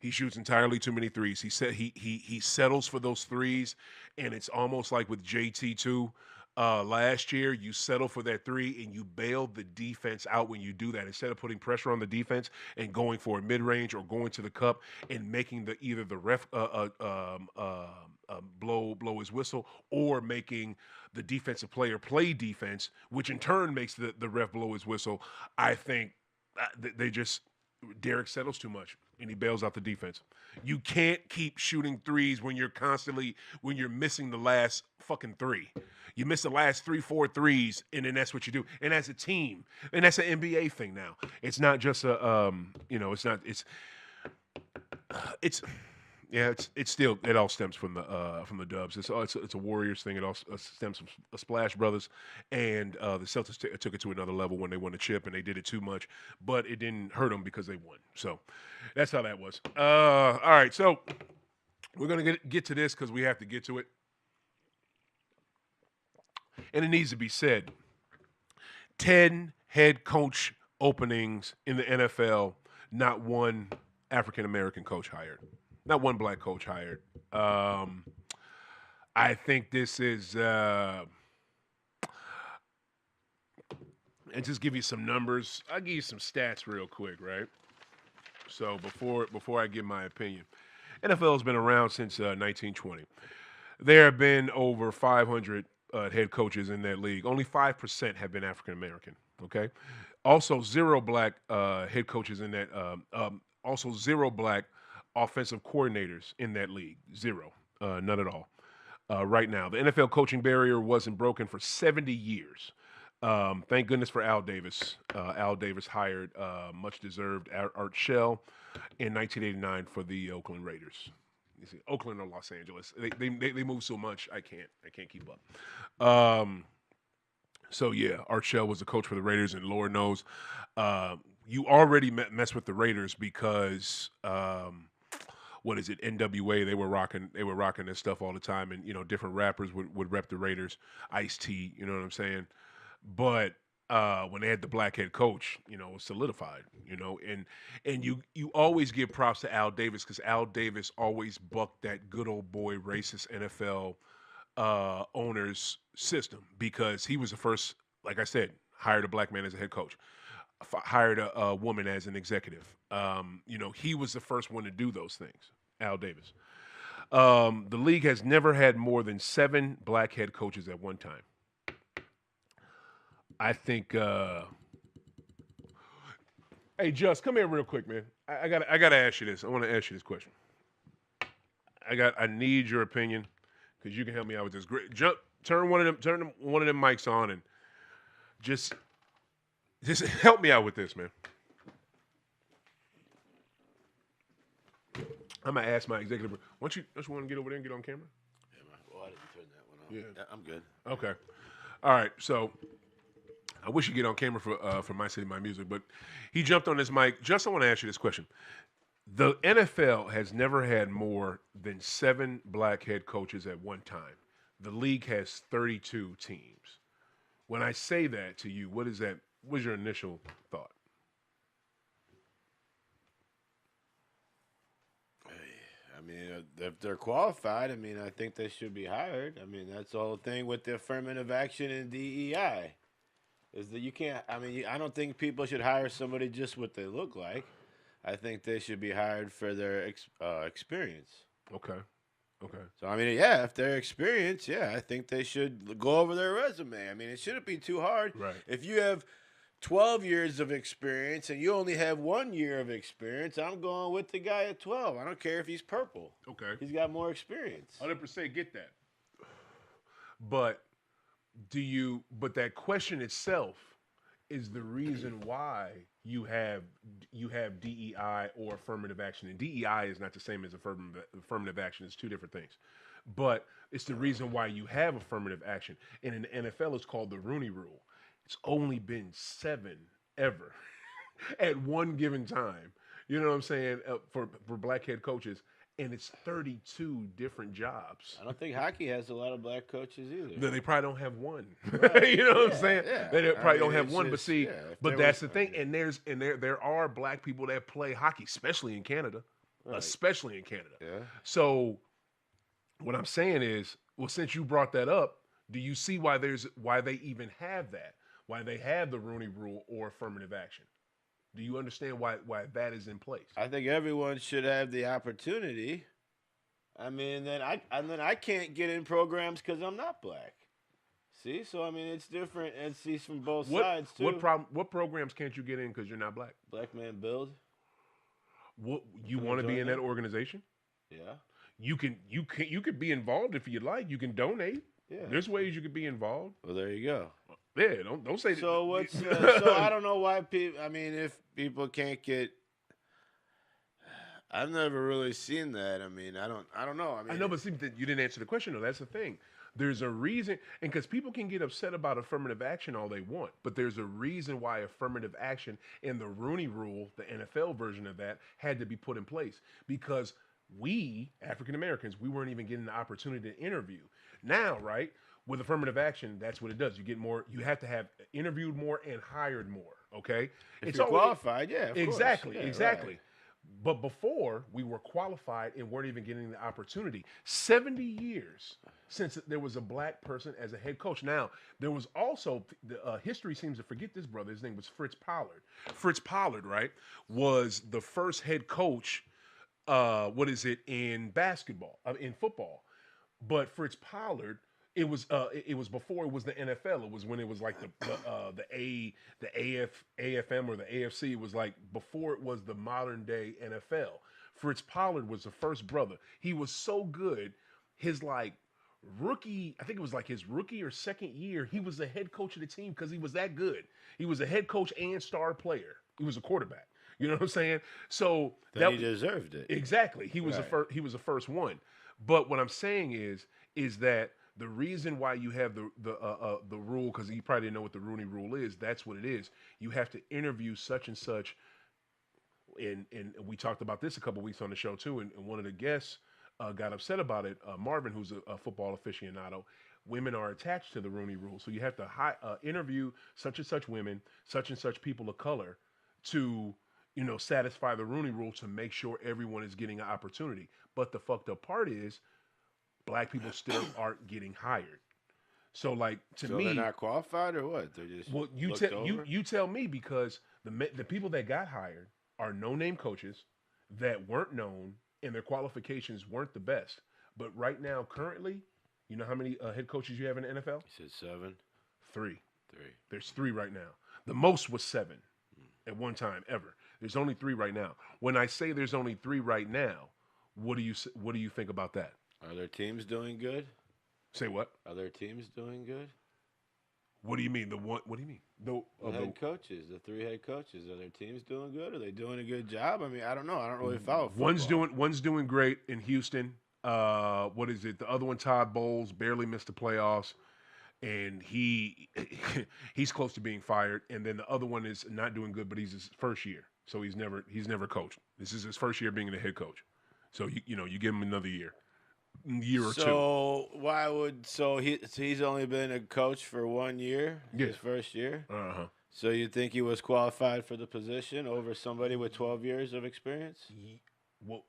[SPEAKER 1] He shoots entirely too many threes. He settles for those threes, and it's almost like with JT too. Last year, you settle for that three and you bail the defense out when you do that. Instead of putting pressure on the defense and going for a mid-range or going to the cup and making either the ref blow his whistle or making the defensive player play defense, which in turn makes the ref blow his whistle. I think Derek settles too much and he bails out the defense. You can't keep shooting threes when you're missing the last fucking three. You miss the last 3-4 threes, and then that's what you do. And as a team, and that's an NBA thing now. It's not just it's still, it all stems from the Dubs. It's a Warriors thing. It all stems from Splash Brothers, and the Celtics took it to another level when they won the chip, and they did it too much, but it didn't hurt them because they won. So that's how that was. All right, so we're gonna get to this because we have to get to it, and it needs to be said. 10 head coach openings in the NFL, not one African American coach hired. Not one black coach hired. I think this is, and just give you some numbers. I'll give you some stats real quick, right? So before I give my opinion, NFL has been around since 1920. There have been over 500 head coaches in that league. Only 5% have been African American. Okay, also zero black head coaches in that. Also zero black offensive coordinators in that league. Zero. None at all. Right now, the NFL coaching barrier wasn't broken for 70 years. Thank goodness for Al Davis. Al Davis hired much-deserved Art Shell in 1989 for the Oakland Raiders. You see, Oakland or Los Angeles. They move so much, I can't keep up. So yeah, Art Shell was the coach for the Raiders, and Lord knows, you already mess with the Raiders because what is it? NWA. They were rocking this stuff all the time, and different rappers would rep the Raiders. Ice-T, you know what I'm saying? But when they had the black head coach, solidified, and you always give props to Al Davis because Al Davis always bucked that good old boy racist NFL owner's system because he was the first, like I said, hired a black man as a head coach, hired a woman as an executive. He was the first one to do those things. Al Davis. The league has never had more than 7 black head coaches at one time. I think. Hey, Just, come here real quick, man. I gotta ask you this. I want to ask you this question. I need your opinion because you can help me out with this. Great, turn one of them mics on and just help me out with this, man. I'm gonna ask my executive. Don't you want to get over there and get on camera?
[SPEAKER 3] I didn't turn that one on. Yeah, I'm good.
[SPEAKER 1] Okay. All right. So I wish you get on camera for Mycitymymusic, but he jumped on this mic. Just I want to ask you this question. The NFL has never had more than 7 black head coaches at one time. The league has 32 teams. When I say that to you, what is that? What's your initial thought?
[SPEAKER 3] I mean, if they're qualified, I mean, I think they should be hired. I mean, that's the whole thing with the affirmative action and DEI. Is that you can't, I mean, I don't think people should hire somebody just what they look like. I think they should be hired for their experience.
[SPEAKER 1] Okay.
[SPEAKER 3] So, I mean, yeah, if they're experienced, yeah, I think they should go over their resume. I mean, it shouldn't be too hard.
[SPEAKER 1] Right.
[SPEAKER 3] If you have 12 years of experience and you only have 1 year of experience, I'm going with the guy at 12. I don't care if he's purple.
[SPEAKER 1] Okay.
[SPEAKER 3] He's got more experience.
[SPEAKER 1] 100% get that. But that question itself is the reason why you have DEI or affirmative action. And DEI is not the same as affirmative action. It's 2 different things. But it's the reason why you have affirmative action. And in the NFL, it's called the Rooney Rule. It's only been 7 ever at one given time. You know what I'm saying? For black head coaches. And it's 32 different jobs.
[SPEAKER 3] I don't think hockey has a lot of black coaches either.
[SPEAKER 1] No, they probably don't have one.
[SPEAKER 3] Right.
[SPEAKER 1] You know what I'm saying?
[SPEAKER 3] Yeah.
[SPEAKER 1] They probably don't have one. But see,
[SPEAKER 3] but
[SPEAKER 1] that's the thing. And there are black people that play hockey, especially in Canada.
[SPEAKER 3] Right.
[SPEAKER 1] Especially in Canada.
[SPEAKER 3] Yeah.
[SPEAKER 1] So what I'm saying is, well, since you brought that up, do you see why they even have that? Why they have the Rooney Rule or affirmative action? Do you understand why that is in place?
[SPEAKER 3] I think everyone should have the opportunity. I mean, then I can't get in programs because I'm not black. See, so I mean, it's different. And see from both sides too.
[SPEAKER 1] What programs can't you get in because you're not black?
[SPEAKER 3] Black Man Build.
[SPEAKER 1] What you want to be in that organization?
[SPEAKER 3] Yeah.
[SPEAKER 1] You could be involved if you like. You can donate.
[SPEAKER 3] Yeah.
[SPEAKER 1] There's ways you could be involved.
[SPEAKER 3] Well, there you go.
[SPEAKER 1] Yeah, don't say that.
[SPEAKER 3] So what's so I don't know why people. I mean, if people can't get, I've never really seen that. I mean, I don't know. I
[SPEAKER 1] know, but see, you didn't answer the question though. That's the thing. There's a reason, and because people can get upset about affirmative action all they want, but there's a reason why affirmative action and the Rooney Rule, the NFL version of that, had to be put in place because we African Americans, we weren't even getting the opportunity to interview. Now, right? With affirmative action, that's what it does. You get more. You have to have interviewed more and hired more. Okay,
[SPEAKER 3] if you're qualified, yeah, of
[SPEAKER 1] exactly,
[SPEAKER 3] course. Yeah,
[SPEAKER 1] exactly.
[SPEAKER 3] Right.
[SPEAKER 1] But before we were qualified and weren't even getting the opportunity. 70 years since there was a black person as a head coach. Now there was also history seems to forget this brother. His name was Fritz Pollard. Fritz Pollard, right, was the first head coach. In basketball, in football, but Fritz Pollard. It was before it was the NFL. It was when it was like the AFM or the AFC. It was like before it was the modern day NFL. Fritz Pollard was the first brother. He was so good. His rookie, I think it was like his rookie or second year, he was the head coach of the team because he was that good. He was a head coach and star player. He was a quarterback. You know what I'm saying? So
[SPEAKER 3] he deserved it.
[SPEAKER 1] Exactly. He was he was the first one. But what I'm saying is that the reason why you have the rule, because you probably didn't know what the Rooney Rule is, that's what it is. You have to interview such and such, and we talked about this a couple weeks on the show too, and one of the guests got upset about it. Marvin, who's a football aficionado, women are attached to the Rooney Rule. So you have to interview such and such women, such and such people of color to, satisfy the Rooney Rule to make sure everyone is getting an opportunity. But the fucked up part is black people still aren't getting hired. So like to
[SPEAKER 3] So
[SPEAKER 1] me,
[SPEAKER 3] they're not qualified or what? They're just
[SPEAKER 1] well,
[SPEAKER 3] looked over?
[SPEAKER 1] you tell me because the people that got hired are no name coaches that weren't known and their qualifications weren't the best. But right now, currently, you know how many head coaches you have in the NFL?
[SPEAKER 3] You said 7?
[SPEAKER 1] Three.
[SPEAKER 3] 3.
[SPEAKER 1] There's three right now. The most was 7 at one time ever. There's only 3 right now. When I say there's only 3 right now, what do you think about that?
[SPEAKER 3] Are their teams doing good?
[SPEAKER 1] Say what?
[SPEAKER 3] Are their teams doing good?
[SPEAKER 1] What do you mean? What do you mean?
[SPEAKER 3] The head coaches, the 3 head coaches, are their teams doing good? Are they doing a good job? I mean, I don't know. I don't really follow football.
[SPEAKER 1] One's doing great in Houston. What is it? The other one, Todd Bowles, barely missed the playoffs, and he's close to being fired. And then the other one is not doing good, but he's his first year, so he's never coached. This is his first year being the head coach. So you give him another year or two.
[SPEAKER 3] So he's only been a coach for 1 year, his first year?
[SPEAKER 1] Uh-huh.
[SPEAKER 3] So you think he was qualified for the position over somebody with 12 years of experience?
[SPEAKER 1] Well,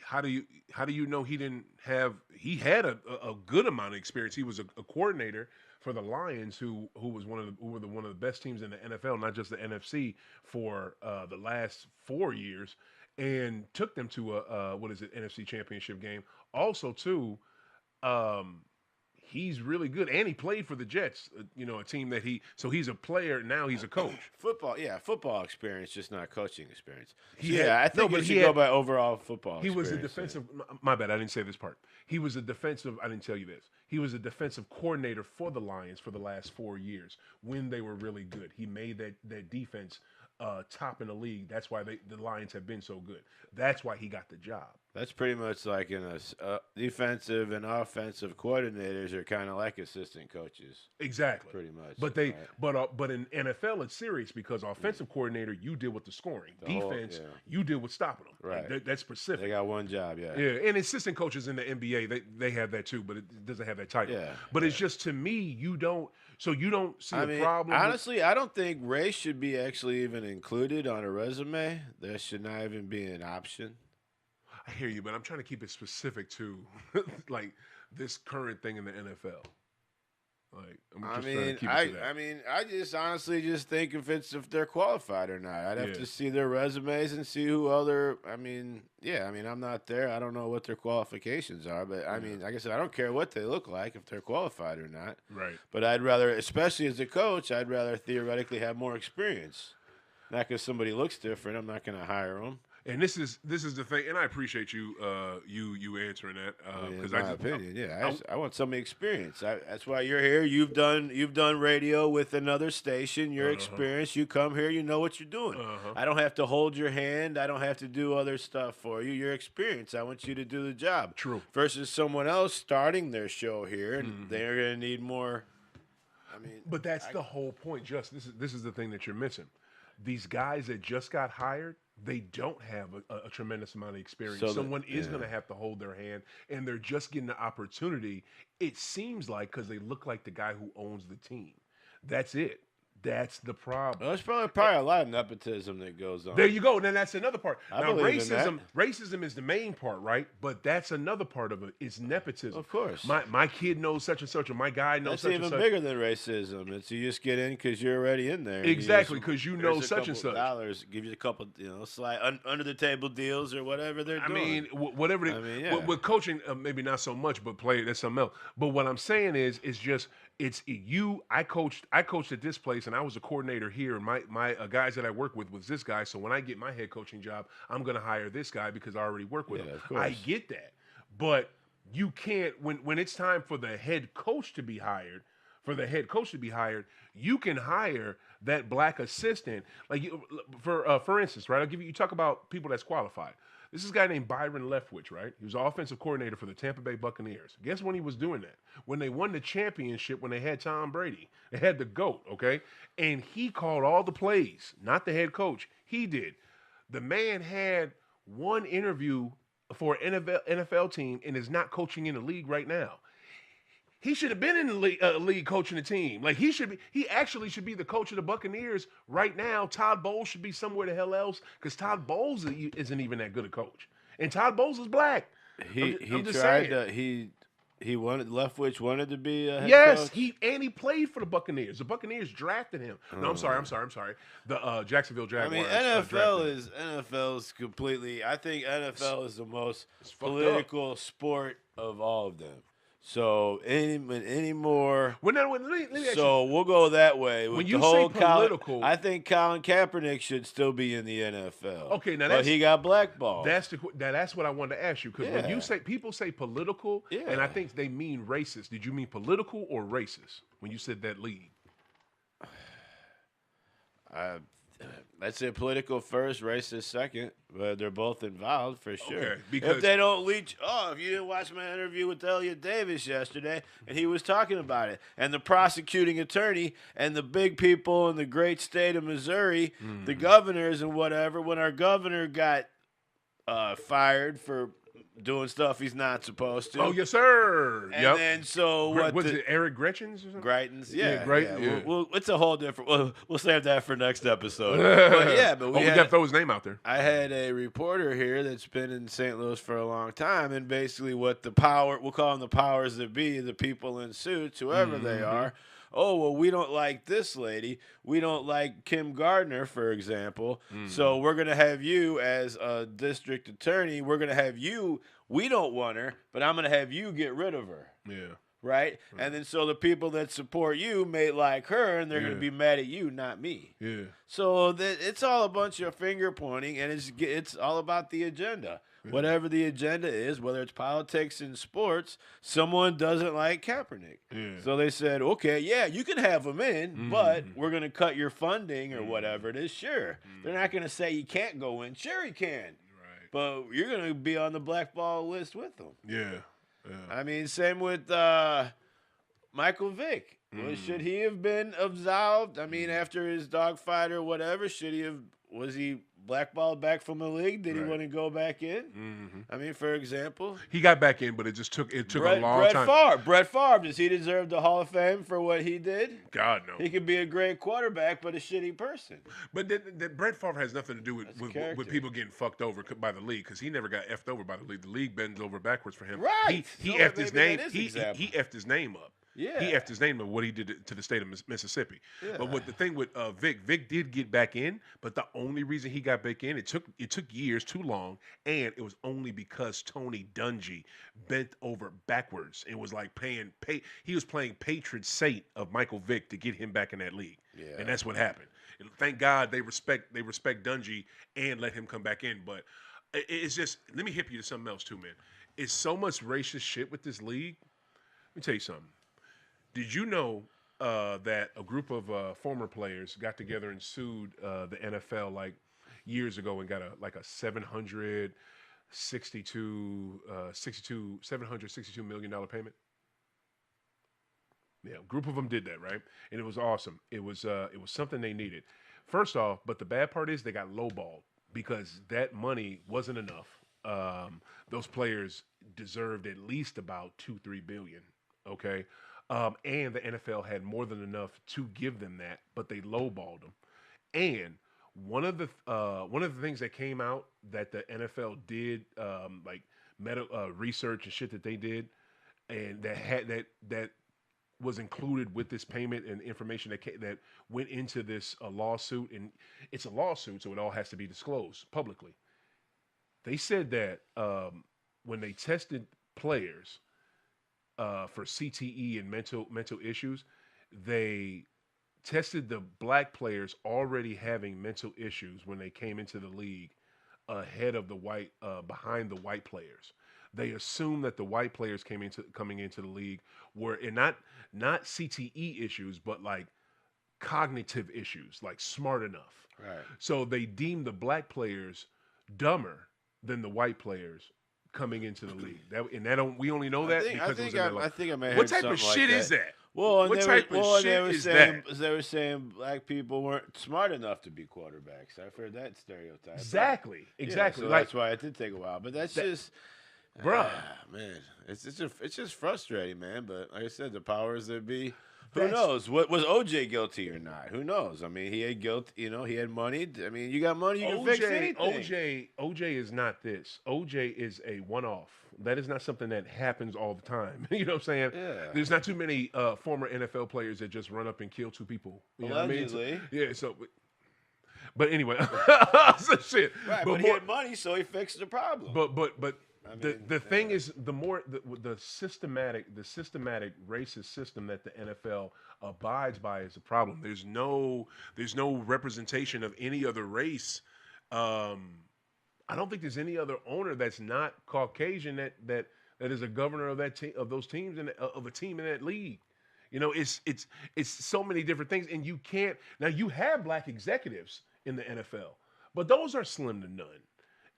[SPEAKER 1] how do you know he didn't have? He had a good amount of experience. He was a coordinator for the Lions, who were one of the best teams in the NFL, not just the NFC, for the last 4 years, and took them to a NFC Championship game. Also, too, he's really good, and he played for the Jets. A team that he's a player now. He's a coach.
[SPEAKER 3] Football experience, just not coaching experience.
[SPEAKER 1] I
[SPEAKER 3] think you should go by overall football.
[SPEAKER 1] He was a defensive. My bad, I didn't say this part. He was a defensive. I didn't tell you this. He was a defensive coordinator for the Lions for the last 4 years when they were really good. He made that defense top in the league. That's why the Lions have been so good. That's why he got the job.
[SPEAKER 3] That's pretty much like in a defensive and offensive coordinators are kind of like assistant coaches.
[SPEAKER 1] Exactly.
[SPEAKER 3] Pretty much.
[SPEAKER 1] But in NFL it's serious because offensive coordinator, you deal with the scoring. Defense, you deal with stopping them.
[SPEAKER 3] Right.
[SPEAKER 1] That's specific.
[SPEAKER 3] They got one job. Yeah.
[SPEAKER 1] Yeah, and assistant coaches in the NBA, they have that too, but it doesn't have that title.
[SPEAKER 3] Yeah.
[SPEAKER 1] But it's just, to me, you don't see a problem.
[SPEAKER 3] Honestly, I don't think race should be actually even included on a resume. That should not even be an option.
[SPEAKER 1] I hear you, but I'm trying to keep it specific to like this current thing in the NFL. Like,
[SPEAKER 3] I just honestly just think if they're qualified or not. I'd have to see their resumes and see who other. I'm not there. I don't know what their qualifications are, but like I said, I don't care what they look like if they're qualified or not.
[SPEAKER 1] Right.
[SPEAKER 3] But I'd rather, especially as a coach, I'd rather theoretically have more experience. Not because somebody looks different, I'm not going to hire them.
[SPEAKER 1] And this is the thing, and I appreciate you answering that
[SPEAKER 3] because my opinion, I want some experience. That's why you're here. You've done radio with another station. Your experience. You come here. You know what you're doing. I don't have to hold your hand. I don't have to do other stuff for you. Your experience. I want you to do the job.
[SPEAKER 1] True.
[SPEAKER 3] Versus someone else starting their show here, and they're going to need more.
[SPEAKER 1] But that's the whole point. Just this is the thing that you're missing. These guys that just got hired, they don't have a tremendous amount of experience.
[SPEAKER 3] So
[SPEAKER 1] someone is going to have to hold their hand, and they're just getting the opportunity, it seems like, because they look like the guy who owns the team. That's it. That's the problem.
[SPEAKER 3] Well, there's probably a lot of nepotism that goes on.
[SPEAKER 1] There you go. Then that's another part.
[SPEAKER 3] I
[SPEAKER 1] now,
[SPEAKER 3] believe in that.
[SPEAKER 1] Racism is the main part, right? But that's another part of it. It's nepotism.
[SPEAKER 3] Of course.
[SPEAKER 1] My kid knows such and such, or my guy knows such and such.
[SPEAKER 3] That's even bigger than racism. It's you just get in because you're already in there.
[SPEAKER 1] Exactly, because you know such and such.
[SPEAKER 3] Dollars, give you a couple, slide under the table deals or whatever they're doing.
[SPEAKER 1] Whatever. With coaching, maybe not so much, but play that's something else. But what I'm saying is just. It's you. I coached at this place, and I was a coordinator here. And my guys that I work with was this guy. So when I get my head coaching job, I'm going to hire this guy because I already work with him.
[SPEAKER 3] Of course.
[SPEAKER 1] I get that, but you can't when it's time for the head coach to be hired. You can hire that black assistant. Like for instance, right? You talk about people that's qualified. This is a guy named Byron Leftwich, right? He was offensive coordinator for the Tampa Bay Buccaneers. Guess when he was doing that? When they won the championship, when they had Tom Brady. They had the GOAT, okay? And he called all the plays, not the head coach. He did. The man had one interview for an NFL team and is not coaching in the league right now. He should have been in the league coaching the team. Like he actually should be the coach of the Buccaneers right now. Todd Bowles should be somewhere the hell else because Todd Bowles isn't even that good a coach, and Todd Bowles is black.
[SPEAKER 3] He
[SPEAKER 1] I'm just
[SPEAKER 3] tried
[SPEAKER 1] saying.
[SPEAKER 3] he wanted Leftwich wanted to be a head
[SPEAKER 1] Yes,
[SPEAKER 3] coach.
[SPEAKER 1] he played for the Buccaneers. The Buccaneers drafted him. No, I'm sorry. The Jacksonville
[SPEAKER 3] I
[SPEAKER 1] Jaguars.
[SPEAKER 3] mean, NFL is completely. I think NFL is the most political sport of all of them. So any more.
[SPEAKER 1] Well, now, let me ask you,
[SPEAKER 3] So we'll go that way. With
[SPEAKER 1] when
[SPEAKER 3] the
[SPEAKER 1] you
[SPEAKER 3] whole
[SPEAKER 1] say political,
[SPEAKER 3] I think Colin Kaepernick should still be in the NFL.
[SPEAKER 1] Okay, now
[SPEAKER 3] but he got blackballed.
[SPEAKER 1] That's what I wanted to ask you because when you say people say political, and I think they mean racist. Did you mean political or racist when you said that league?
[SPEAKER 3] I'd say political first, racist second, but they're both involved for sure.
[SPEAKER 1] Okay, because
[SPEAKER 3] if they don't leech, if you didn't watch my interview with Elliot Davis yesterday, and he was talking about it, and the prosecuting attorney and the big people in the great state of Missouri, the governors and whatever, when our governor got fired for doing stuff he's not supposed to.
[SPEAKER 1] Oh, yes, sir.
[SPEAKER 3] And then what
[SPEAKER 1] was it Eric Gretchen's or something?
[SPEAKER 3] Greitens,
[SPEAKER 1] Yeah.
[SPEAKER 3] We'll, it's a whole different. We'll save that for next episode. But
[SPEAKER 1] we got to throw his name out there.
[SPEAKER 3] I had a reporter here that's been in St. Louis for a long time, and basically what we'll call them the powers that be, the people in suits, whoever they are. Oh, well, we don't like this lady. We don't like Kim Gardner, for example. So we're going to have you as a district attorney. We're going to have you. We don't want her, but I'm going to have you get rid of her.
[SPEAKER 1] Yeah.
[SPEAKER 3] Right? And then so the people that support you may like her, and they're going to be mad at you, not me.
[SPEAKER 1] Yeah.
[SPEAKER 3] So it's all a bunch of finger pointing, and it's all about the agenda. Whatever the agenda is, whether it's politics and sports, someone doesn't like Kaepernick.
[SPEAKER 1] Yeah.
[SPEAKER 3] So they said, okay, yeah, you can have him in, but we're going to cut your funding or whatever it is. Sure. They're not going to say you can't go in. Sure he can.
[SPEAKER 1] Right.
[SPEAKER 3] But you're going to be on the blackball list with them.
[SPEAKER 1] Yeah.
[SPEAKER 3] I mean, same with Michael Vick. Well, should he have been absolved? I mean, after his dogfight or whatever, was he blackballed back from the league? Did he want to go back in? I mean, for example,
[SPEAKER 1] he got back in, but it took a long time.
[SPEAKER 3] Brett Favre, does he deserve the Hall of Fame for what he did?
[SPEAKER 1] God, no.
[SPEAKER 3] He could be a great quarterback, but a shitty person.
[SPEAKER 1] But Brett Favre has nothing to do with people getting fucked over by the league because he never got effed over by the league. The league bends over backwards for him.
[SPEAKER 3] Right.
[SPEAKER 1] He effed his name. He effed his name up.
[SPEAKER 3] Yeah.
[SPEAKER 1] He effed his name up what he did to the state of Mississippi. Yeah. But what the thing with Vic did get back in, but the only reason he got back in, it took years, too long, and it was only because Tony Dungy bent over backwards and was like he was playing patron saint of Michael Vick to get him back in that league. Yeah. And that's what happened. And thank God they respect Dungy and let him come back in. But it's just, let me hip you to something else too, man. It's so much racist shit with this league. Let me tell you something. Did you know that a group of former players got together and sued the NFL like years ago and got a $762 million payment? Yeah, a group of them did that, right? And it was awesome. It was something they needed. First off, but the bad part is they got lowballed because that money wasn't enough. Those players deserved at least about $2-3 billion. Okay. And the NFL had more than enough to give them that, but they lowballed them. And one of the things that came out that the NFL did, like research and shit that they did, and that was included with this payment and information that went into this lawsuit, and it's a lawsuit, so it all has to be disclosed publicly. They said that when they tested players for CTE and mental issues, they tested the black players already having mental issues when they came into the league ahead of behind the white players. They assumed that the white players coming into the league were not CTE issues, but like cognitive issues, like smart enough.
[SPEAKER 3] Right. So
[SPEAKER 1] they deemed the black players dumber than the white players coming into the league. We only know that because it was in that law.
[SPEAKER 3] I think I may have
[SPEAKER 1] What
[SPEAKER 3] heard
[SPEAKER 1] type of
[SPEAKER 3] something
[SPEAKER 1] shit
[SPEAKER 3] like
[SPEAKER 1] is that?
[SPEAKER 3] Well,
[SPEAKER 1] what type of shit is that?
[SPEAKER 3] They were saying black people weren't smart enough to be quarterbacks. I've heard that stereotype.
[SPEAKER 1] Exactly.
[SPEAKER 3] Yeah, so that's why it did take a while. But that's just
[SPEAKER 1] bruh.
[SPEAKER 3] Man, it's just frustrating, man. But like I said, the powers that be. Who
[SPEAKER 1] That's-
[SPEAKER 3] knows? What was OJ guilty or not? Who knows? I mean, he had guilt. You know, he had money. I mean, you got money, you can fix anything.
[SPEAKER 1] OJ is not this. OJ is a one-off. That is not something that happens all the time. You know what I'm saying?
[SPEAKER 3] Yeah.
[SPEAKER 1] There's not too many former NFL players that just run up and kill two people. You know what I mean?
[SPEAKER 3] Allegedly.
[SPEAKER 1] Yeah. So, but anyway, so shit.
[SPEAKER 3] Right, but he had money, so he fixed the problem.
[SPEAKER 1] But
[SPEAKER 3] I mean,
[SPEAKER 1] the thing is, the systematic racist system that the NFL abides by is a problem. There's no representation of any other race. I don't think there's any other owner that's not Caucasian that is a governor of that team, of those teams, and of a team in that league. You know, it's so many different things, and you can't. Now you have black executives in the NFL, but those are slim to none.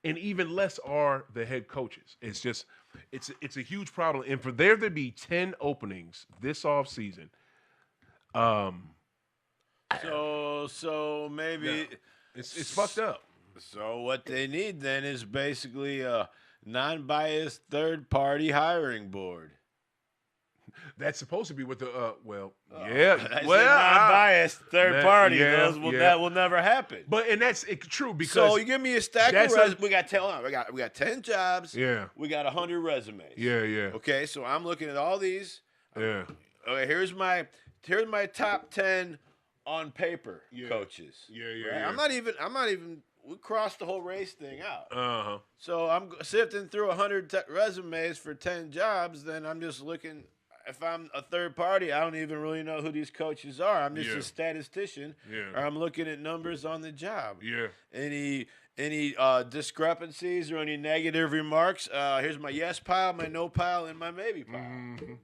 [SPEAKER 1] And even less are the head coaches. It's just, it's a huge problem. And for there to be 10 openings this offseason,
[SPEAKER 3] so maybe
[SPEAKER 1] it's fucked up.
[SPEAKER 3] So what they need then is basically a non-biased third-party hiring board.
[SPEAKER 1] That's supposed to be what the
[SPEAKER 3] I said non-biased third party. That will never happen.
[SPEAKER 1] But that's true because
[SPEAKER 3] so you give me a stack of resumes. We got 10 jobs.
[SPEAKER 1] Yeah.
[SPEAKER 3] We got 100 resumes.
[SPEAKER 1] Yeah.
[SPEAKER 3] Okay, so I'm looking at all these.
[SPEAKER 1] Yeah.
[SPEAKER 3] Okay, here's my top 10 on paper coaches.
[SPEAKER 1] Yeah.
[SPEAKER 3] Right? I'm not even. We crossed the whole race thing out. So I'm sifting through 100 resumes for 10 jobs. Then I'm just looking. If I'm a third party, I don't even really know who these coaches are. I'm just a statistician, or I'm looking at numbers on the job.
[SPEAKER 1] Yeah.
[SPEAKER 3] Any discrepancies or any negative remarks? Here's my yes pile, my no pile, and my maybe pile.
[SPEAKER 1] Mm-hmm.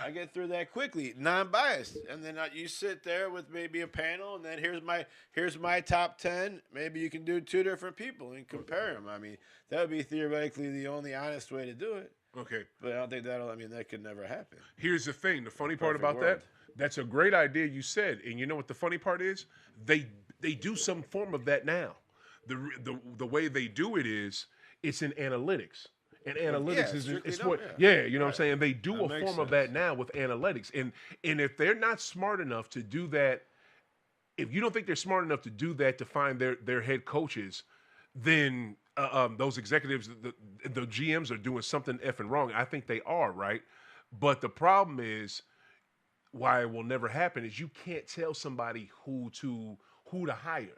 [SPEAKER 3] I get through that quickly, non-biased, and then you sit there with maybe a panel, and then here's my top 10. Maybe you can do 2 different people and compare them. I mean, that would be theoretically the only honest way to do it.
[SPEAKER 1] Okay.
[SPEAKER 3] But I don't think that could never happen.
[SPEAKER 1] Here's the thing. The funny part about
[SPEAKER 3] world.
[SPEAKER 1] that's a great idea you said. And you know what the funny part is? They do some form of that now. The way they do it is it's in analytics. And analytics is what you know what I'm saying? They do a form of that now with analytics. And if they're not smart enough to do that, if you don't think they're smart enough to do that to find their head coaches, then those executives, the GMs are doing something effing wrong. I think they are, right? But the problem is why it will never happen is you can't tell somebody who to hire.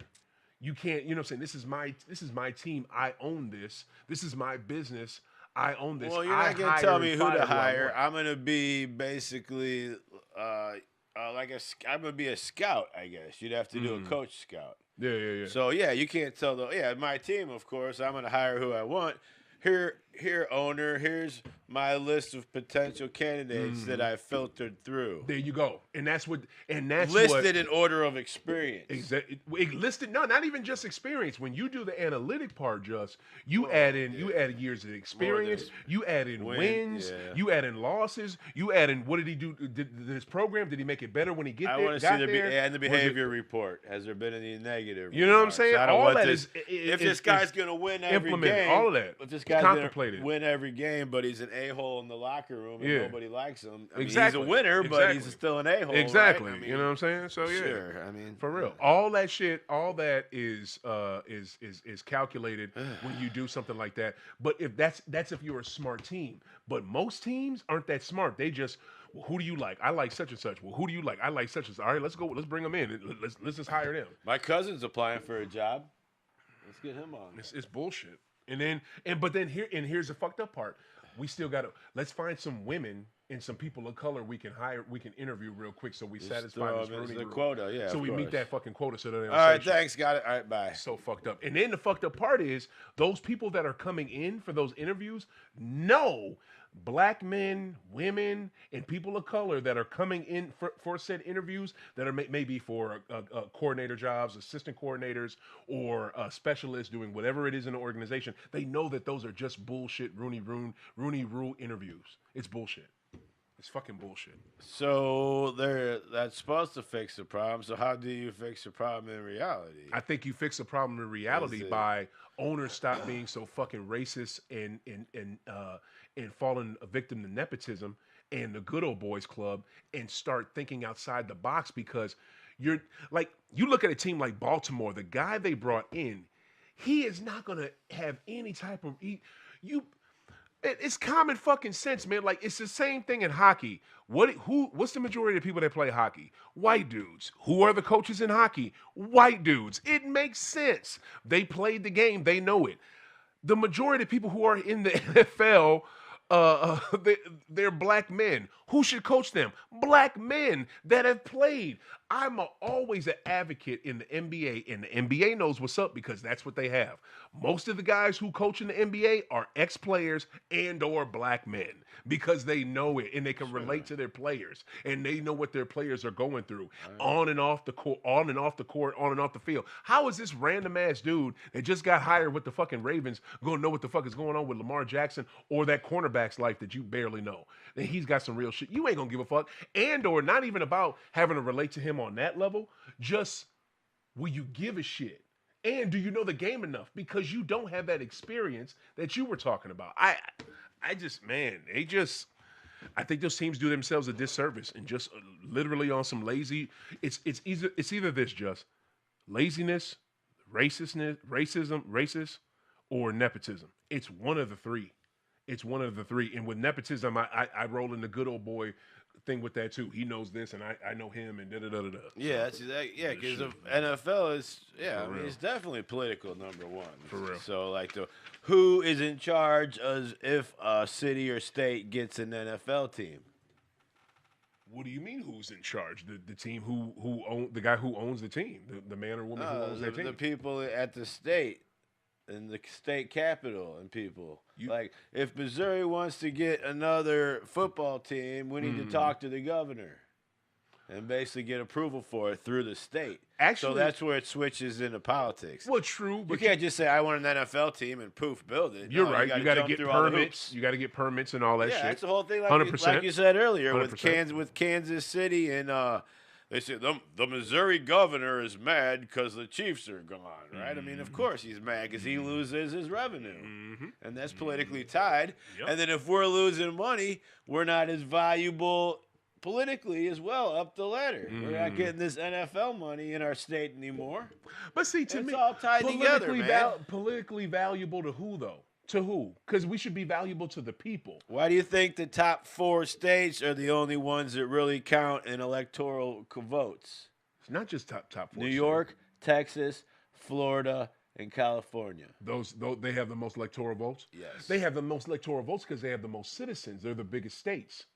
[SPEAKER 1] You can't, you know what I'm saying? This is my team. I own this. This is my business. I own this.
[SPEAKER 3] Well, you're not going to tell me who to hire. I'm going to be basically I'm going to be a scout, I guess. You'd have to do a coach scout.
[SPEAKER 1] Yeah.
[SPEAKER 3] So, you can't tell my team, of course, I'm going to hire who I want. Here, owner, here's my list of potential candidates that I filtered through.
[SPEAKER 1] There you go. And that's
[SPEAKER 3] listed in order of experience.
[SPEAKER 1] Exactly. Listed, no, not even just experience. When you do the analytic part, you add in years of experience, you add in wins, you add in losses, you add in what did he do? Did this program? Did he make it better when he
[SPEAKER 3] I want to see the behavior report. Has there been any negative?
[SPEAKER 1] You know what I'm saying?
[SPEAKER 3] All that is if this guy's going to win every game,
[SPEAKER 1] all of that.
[SPEAKER 3] If this guy's going to win every game, but he's an a-hole in the locker room and nobody likes him. I mean, he's a winner, but he's still an a-hole.
[SPEAKER 1] Exactly.
[SPEAKER 3] Right? I mean,
[SPEAKER 1] you know what I'm saying? So
[SPEAKER 3] sure. I mean,
[SPEAKER 1] for real. All that shit, all that is calculated when you do something like that. But if that's if you're a smart team. But most teams aren't that smart. They just, well, who do you like? I like such and such. Well, who do you like? I like such and such. All right, let's go. Let's bring them in. Let's just hire them.
[SPEAKER 3] My cousin's applying for a job. Let's get him on.
[SPEAKER 1] It's bullshit. But then here's the fucked up part. We still got to let's find some women and some people of color we can interview real quick so we satisfy this
[SPEAKER 3] quota. Yeah,
[SPEAKER 1] so we meet that fucking quota. So that they don't
[SPEAKER 3] all right, thanks, got it. All right, bye.
[SPEAKER 1] So fucked up. And then the fucked up part is those people that are coming in for those interviews know black men, women, and people of color that are coming in for said interviews that are maybe for coordinator jobs, assistant coordinators, or specialists doing whatever it is in the organization. They know that those are just bullshit Rooney Rule interviews. It's bullshit. It's fucking bullshit.
[SPEAKER 3] So that's supposed to fix the problem. So how do you fix the problem in reality?
[SPEAKER 1] I think you fix the problem in reality
[SPEAKER 3] it-
[SPEAKER 1] by owners stop being so fucking racist and falling a victim to nepotism and the good old boys club and start thinking outside the box because you're like you look at a team like Baltimore, the guy they brought in, he is not gonna have any type of you it's common fucking sense, man. Like it's the same thing in hockey. What's the majority of people that play hockey? White dudes. Who are the coaches in hockey? White dudes. It makes sense. They played the game, they know it. The majority of people who are in the NFL, they're black men. Who should coach them? Black men that have played. Always an advocate in the NBA, and the NBA knows what's up because that's what they have. Most of the guys who coach in the NBA are ex-players and/or black men because they know it and they can relate to their players and they know what their players are going through on and off the court, on and off the court, on and off the field. How is this random ass dude that just got hired with the fucking Ravens going to know what the fuck is going on with Lamar Jackson or that cornerback's life that you barely know? Then he's got some real shit. You ain't gonna give a fuck, and/or not even about having to relate to him on that level. Just will you give a shit? And do you know the game enough? Because you don't have that experience that you were talking about. I just, man, I think those teams do themselves a disservice and just literally on some lazy. It's either this just laziness, racist, or nepotism. It's one of the three. It's one of the three. And with nepotism, I roll in the good old boy thing with that too. He knows this, and I know him, and da da da da.
[SPEAKER 3] Yeah, that's exactly. Yeah, because the NFL is. Yeah, I mean, it's definitely political. Number one,
[SPEAKER 1] For real.
[SPEAKER 3] So like who is in charge as if a city or state gets an NFL team?
[SPEAKER 1] What do you mean? Who's in charge? The team who own the guy who owns the team, the man or woman who owns that team.
[SPEAKER 3] The people at the state. In the state capital and people. Like, if Missouri wants to get another football team, we need to talk to the governor and basically get approval for it through the state.
[SPEAKER 1] Actually,
[SPEAKER 3] so that's where it switches into politics.
[SPEAKER 1] Well, true, but
[SPEAKER 3] you can't just say, I want an NFL team and poof, build it.
[SPEAKER 1] You're right. You got to
[SPEAKER 3] jump
[SPEAKER 1] get
[SPEAKER 3] through all the
[SPEAKER 1] permits.
[SPEAKER 3] hoops.
[SPEAKER 1] You got to get permits and all that shit.
[SPEAKER 3] Yeah, that's the whole thing. Like,
[SPEAKER 1] 100%.
[SPEAKER 3] Like you said earlier
[SPEAKER 1] 100%.
[SPEAKER 3] with Kansas City and they said the Missouri governor is mad because the Chiefs are gone, right? I mean, of course he's mad because he loses his revenue, and that's politically tied.
[SPEAKER 1] Yep.
[SPEAKER 3] And then if we're losing money, we're not as valuable politically as well up the ladder. We're not getting this NFL money in our state anymore.
[SPEAKER 1] But see, to
[SPEAKER 3] It's
[SPEAKER 1] me,
[SPEAKER 3] all tied together, man.
[SPEAKER 1] Politically valuable to who, though? To who? Because we should be valuable to the people.
[SPEAKER 3] Why do you think the top 4 states are the only ones that really count in electoral votes?
[SPEAKER 1] It's not just top 4.
[SPEAKER 3] New York, Texas, Florida, and California.
[SPEAKER 1] Those they have the most electoral votes.
[SPEAKER 3] Yes.
[SPEAKER 1] They have the most electoral votes because they have the most citizens. They're the biggest states.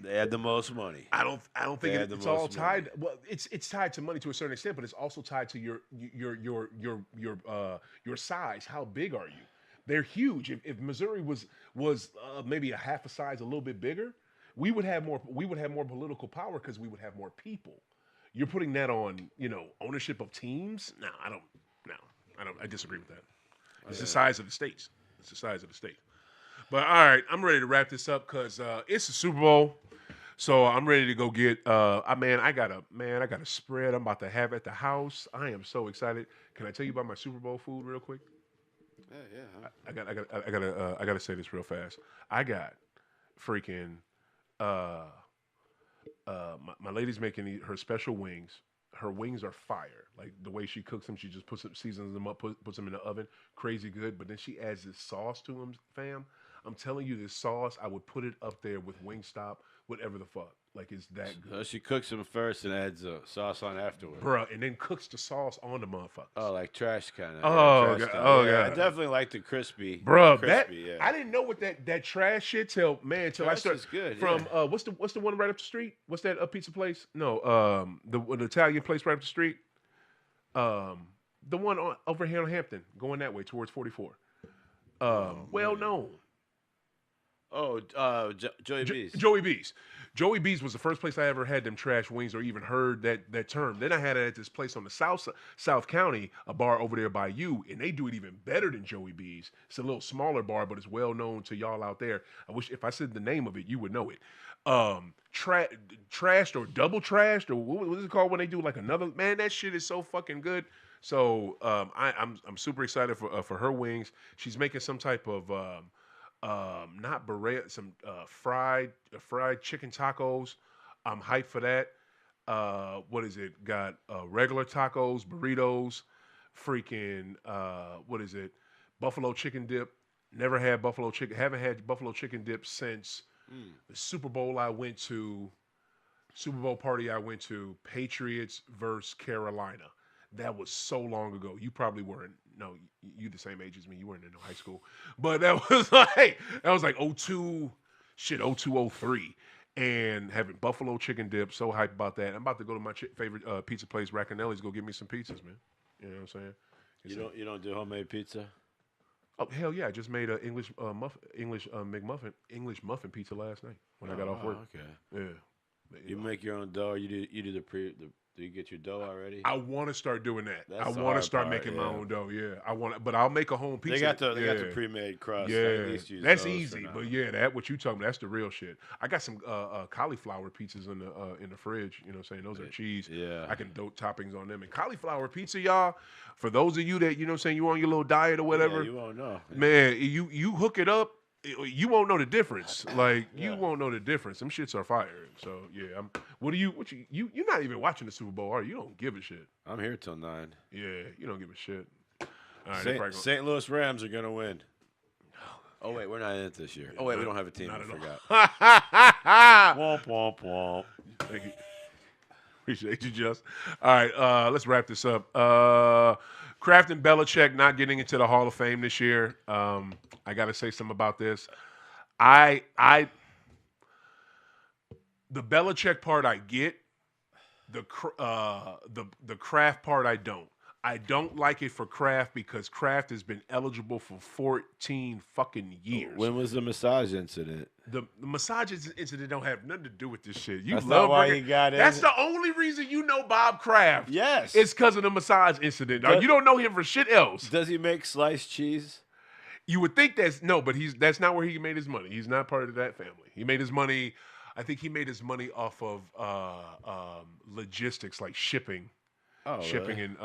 [SPEAKER 3] They had the most money.
[SPEAKER 1] I don't think it's all
[SPEAKER 3] most
[SPEAKER 1] tied.
[SPEAKER 3] money.
[SPEAKER 1] Well, it's tied to money to a certain extent, but it's also tied to your size. How big are you? They're huge. If Missouri was maybe a half a size, a little bit bigger, we would have more. We would have more political power because we would have more people. You're putting that on ownership of teams. No, I don't. I disagree with that. It's the size of the states. It's the size of the state. But all right, I'm ready to wrap this up because it's the Super Bowl. So I'm ready to go get. I got a spread I'm about to have at the house. I am so excited. Can I tell you about my Super Bowl food real quick?
[SPEAKER 3] Yeah.
[SPEAKER 1] I gotta say this real fast. I got freaking my lady's making her special wings. Her wings are fire. Like the way she cooks them, she just seasons them up, puts them in the oven, crazy good. But then she adds this sauce to them, fam. I'm telling you, this sauce, I would put it up there with Wingstop, whatever the fuck. Like, it's that good.
[SPEAKER 3] So she cooks them first and adds sauce on afterwards.
[SPEAKER 1] Bruh, and then cooks the sauce on the motherfuckers.
[SPEAKER 3] Oh, like trash kind of.
[SPEAKER 1] Oh,
[SPEAKER 3] trash
[SPEAKER 1] God.
[SPEAKER 3] style.
[SPEAKER 1] Oh,
[SPEAKER 3] yeah,
[SPEAKER 1] God.
[SPEAKER 3] I definitely like the crispy.
[SPEAKER 1] Bruh,
[SPEAKER 3] crispy,
[SPEAKER 1] I didn't know what that trash shit till I
[SPEAKER 3] Trash
[SPEAKER 1] started.
[SPEAKER 3] is good,
[SPEAKER 1] From
[SPEAKER 3] yeah.
[SPEAKER 1] what's the one right up the street? What's that pizza place? No, the Italian place right up the street. The one over here on Hampton, going that way towards 44. Well known.
[SPEAKER 3] Oh, Joey B's.
[SPEAKER 1] Joey B's. Joey B's was the first place I ever had them trash wings or even heard that term. Then I had it at this place on the South County, a bar over there by you, and they do it even better than Joey B's. It's a little smaller bar, but it's well known to y'all out there. I wish if I said the name of it, you would know it. Trashed or double trashed or what is it called when they do like another, man, that shit is so fucking good. So I'm super excited for her wings. She's making some type of not beret, some fried chicken tacos. I'm hyped for that. What is it? Got regular tacos, burritos, freaking what is it? Buffalo chicken dip. Never had buffalo chicken. Haven't had buffalo chicken dip since the Super Bowl party I went to, Patriots versus Carolina. That was so long ago. You probably weren't. No, you the same age as me. You weren't in no high school. But that was like '02, shit, '03. And having buffalo chicken dip, so hyped about that. I'm about to go to my favorite pizza place, Raccanelli's, go get me some pizzas, man. You know what I'm saying?
[SPEAKER 3] You don't do homemade pizza?
[SPEAKER 1] Oh hell yeah! I just made a English muffin pizza last night when I got off work.
[SPEAKER 3] Okay.
[SPEAKER 1] Yeah.
[SPEAKER 3] You make your own dough. Or you do do you get your dough already?
[SPEAKER 1] I want to start doing that.
[SPEAKER 3] That's
[SPEAKER 1] I
[SPEAKER 3] the
[SPEAKER 1] want to
[SPEAKER 3] hard
[SPEAKER 1] start
[SPEAKER 3] part,
[SPEAKER 1] making my
[SPEAKER 3] yeah.
[SPEAKER 1] own dough. Yeah, but I'll make a home pizza.
[SPEAKER 3] They got the pre-made crust.
[SPEAKER 1] Yeah,
[SPEAKER 3] I at least use
[SPEAKER 1] that's
[SPEAKER 3] those for
[SPEAKER 1] easy.
[SPEAKER 3] now.
[SPEAKER 1] But yeah, that what you talking about, that's the real shit. I got some cauliflower pizzas in the fridge. You know what I'm saying? Those are cheese.
[SPEAKER 3] Yeah.
[SPEAKER 1] I can dope toppings on them. And cauliflower pizza, y'all, for those of you that, you know what I'm saying, you on your little diet or whatever,
[SPEAKER 3] Yeah, you won't know.
[SPEAKER 1] man, you hook it up, you won't know the difference. Like you won't know the difference. Them shits are fire. So yeah, you're not even watching the Super Bowl, are you? You don't give a shit.
[SPEAKER 3] I'm here till 9.
[SPEAKER 1] Yeah, you don't give a shit. All right,
[SPEAKER 3] St. Louis Rams are gonna win. Oh wait, we're not in it this year. Oh wait, we don't have a team.
[SPEAKER 1] Not
[SPEAKER 3] I
[SPEAKER 1] at
[SPEAKER 3] forgot.
[SPEAKER 1] all.
[SPEAKER 3] Womp womp womp.
[SPEAKER 1] Thank you. Appreciate you, Just. All right, let's wrap this up. Kraft and Belichick not getting into the Hall of Fame this year. I got to say something about this. The Belichick part I get. The Kraft part I don't. I don't like it for Kraft because Kraft has been eligible for 14 fucking years.
[SPEAKER 3] When was the massage incident?
[SPEAKER 1] The massage incident don't have nothing to do with this shit.
[SPEAKER 3] That's not why he got in.
[SPEAKER 1] That's the only reason you know Bob Kraft.
[SPEAKER 3] Yes.
[SPEAKER 1] It's because of the massage incident. You don't know him for shit else.
[SPEAKER 3] Does he make sliced cheese?
[SPEAKER 1] You would think that's that's not where he made his money. He's not part of that family. He made his money. I think he made his money off of logistics, like shipping.
[SPEAKER 3] Oh,
[SPEAKER 1] shipping
[SPEAKER 3] really?
[SPEAKER 1] in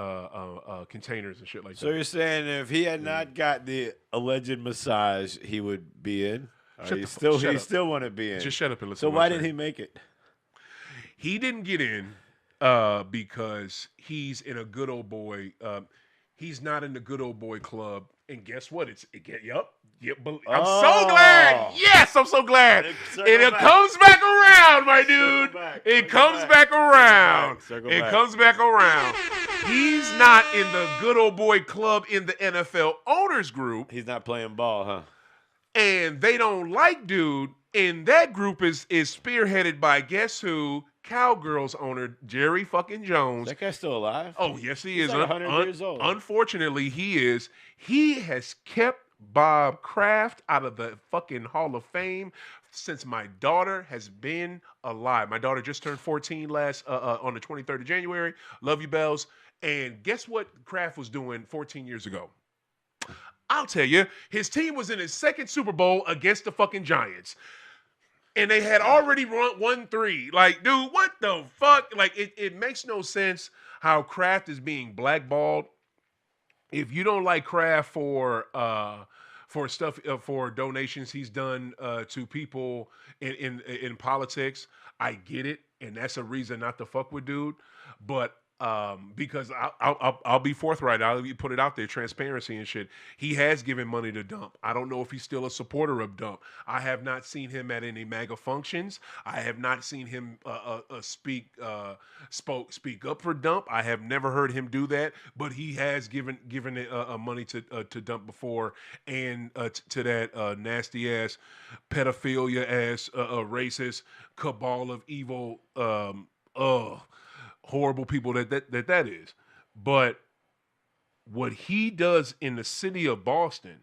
[SPEAKER 1] containers and shit like
[SPEAKER 3] So
[SPEAKER 1] that.
[SPEAKER 3] you're saying if he had not got the alleged massage, he would be in? He still wouldn't be in.
[SPEAKER 1] Just shut up and listen.
[SPEAKER 3] So
[SPEAKER 1] to
[SPEAKER 3] why didn't he make it?
[SPEAKER 1] He didn't get in because he's in a good old boy. He's not in the good old boy club. And guess what? I'm so glad. Yes, I'm so glad. It comes back around, my dude. It comes back around. It comes back around. He's not in the good old boy club in the NFL owners group.
[SPEAKER 3] He's not playing ball, huh?
[SPEAKER 1] And they don't like dude. And that group is spearheaded by guess who? Cowgirls owner Jerry fucking Jones.
[SPEAKER 3] That guy's still alive?
[SPEAKER 1] Oh, yes, he
[SPEAKER 3] He's
[SPEAKER 1] is.
[SPEAKER 3] like 100 years old.
[SPEAKER 1] Unfortunately, he is. He has kept Bob Kraft out of the fucking Hall of Fame since my daughter has been alive. My daughter just turned 14 on the 23rd of January. Love you, Bells. And guess what Kraft was doing 14 years ago? I'll tell you, his team was in his second Super Bowl against the fucking Giants. And they had already won 3. Like, dude, what the fuck? Like, it makes no sense how Kraft is being blackballed. If you don't like Kraft for stuff for donations he's done to people in politics, I get it, and that's a reason not to fuck with dude. But because I'll be forthright, I'll put it out there, transparency and shit. He has given money to Dump. I don't know if he's still a supporter of Dump. I have not seen him at any MAGA functions. I have not seen him speak up for Dump. I have never heard him do that. But he has given money to Dump before, and to that nasty ass pedophilia ass racist cabal of evil. Horrible people that is. But what he does in the city of Boston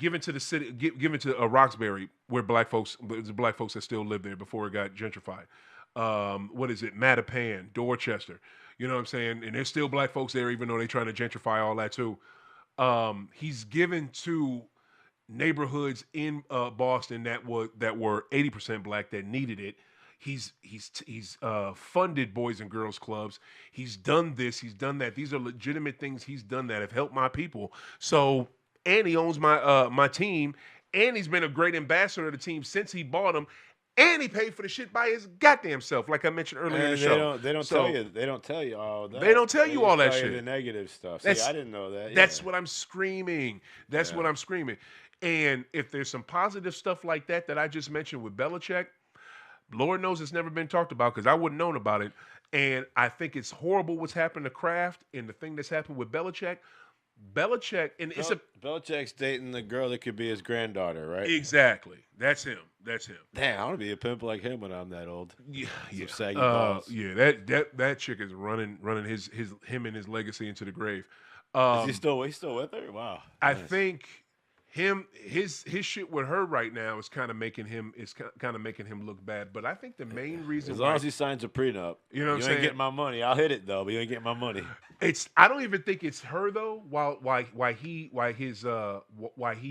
[SPEAKER 1] given to the city, given to Roxbury, where black folks, there's black folks that still live there before it got gentrified. What is it? Mattapan, Dorchester. You know what I'm saying? And there's still black folks there, even though they're trying to gentrify all that too. He's given to neighborhoods in Boston that were 80% black that needed it. He's funded boys and girls clubs. He's done this. He's done that. These are legitimate things he's done that have helped my people. So, and he owns my team, and he's been a great ambassador of the team since he bought them. And he paid for the shit by his goddamn self, like I mentioned earlier in the show.
[SPEAKER 3] They don't tell you. They don't tell you all that.
[SPEAKER 1] They don't tell you all that
[SPEAKER 3] tell you
[SPEAKER 1] shit.
[SPEAKER 3] The negative stuff. See, I didn't know that.
[SPEAKER 1] That's what I'm screaming. That's what I'm screaming. And if there's some positive stuff like that I just mentioned with Belichick, Lord knows it's never been talked about because I wouldn't known about it. And I think it's horrible what's happened to Kraft and the thing that's happened with Belichick. And
[SPEAKER 3] Belichick's dating the girl that could be his granddaughter, right?
[SPEAKER 1] Exactly. That's him.
[SPEAKER 3] Damn, I want to be a pimp like him when I'm that old.
[SPEAKER 1] Yeah.
[SPEAKER 3] Saggy balls.
[SPEAKER 1] Yeah. That chick is running him and his legacy into the grave.
[SPEAKER 3] Is he still with her? Wow.
[SPEAKER 1] I think his shit with her right now is kind of making him look bad. But I think the main reason,
[SPEAKER 3] as long as he signs a prenup,
[SPEAKER 1] you know what I'm saying?
[SPEAKER 3] You ain't getting my money. I'll hit it though, but you ain't getting my money.
[SPEAKER 1] I don't even think it's her though. Why he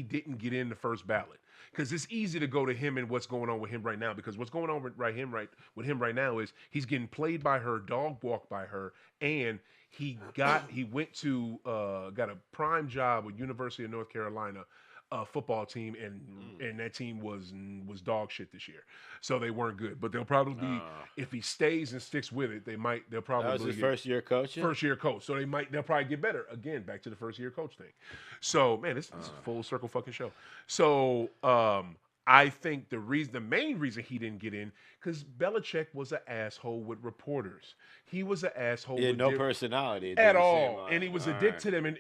[SPEAKER 1] didn't get in the first ballot. Because it's easy to go to him and what's going on with him right now. Because what's going on with him right now is he's getting played by her, dog walked by her, and he went to got a prime job with University of North Carolina football team, and that team was dog shit this year, so they weren't good. But they'll probably be if he stays and sticks with it, they'll probably.
[SPEAKER 3] That was his first year coaching.
[SPEAKER 1] First year coach, so they'll probably get better again. Back to the first year coach thing. So man, this is a full circle fucking show. So I think the main reason he didn't get in because Belichick was an asshole with reporters. He was an asshole.
[SPEAKER 3] He had no personality
[SPEAKER 1] at all, and he was a dick to them. And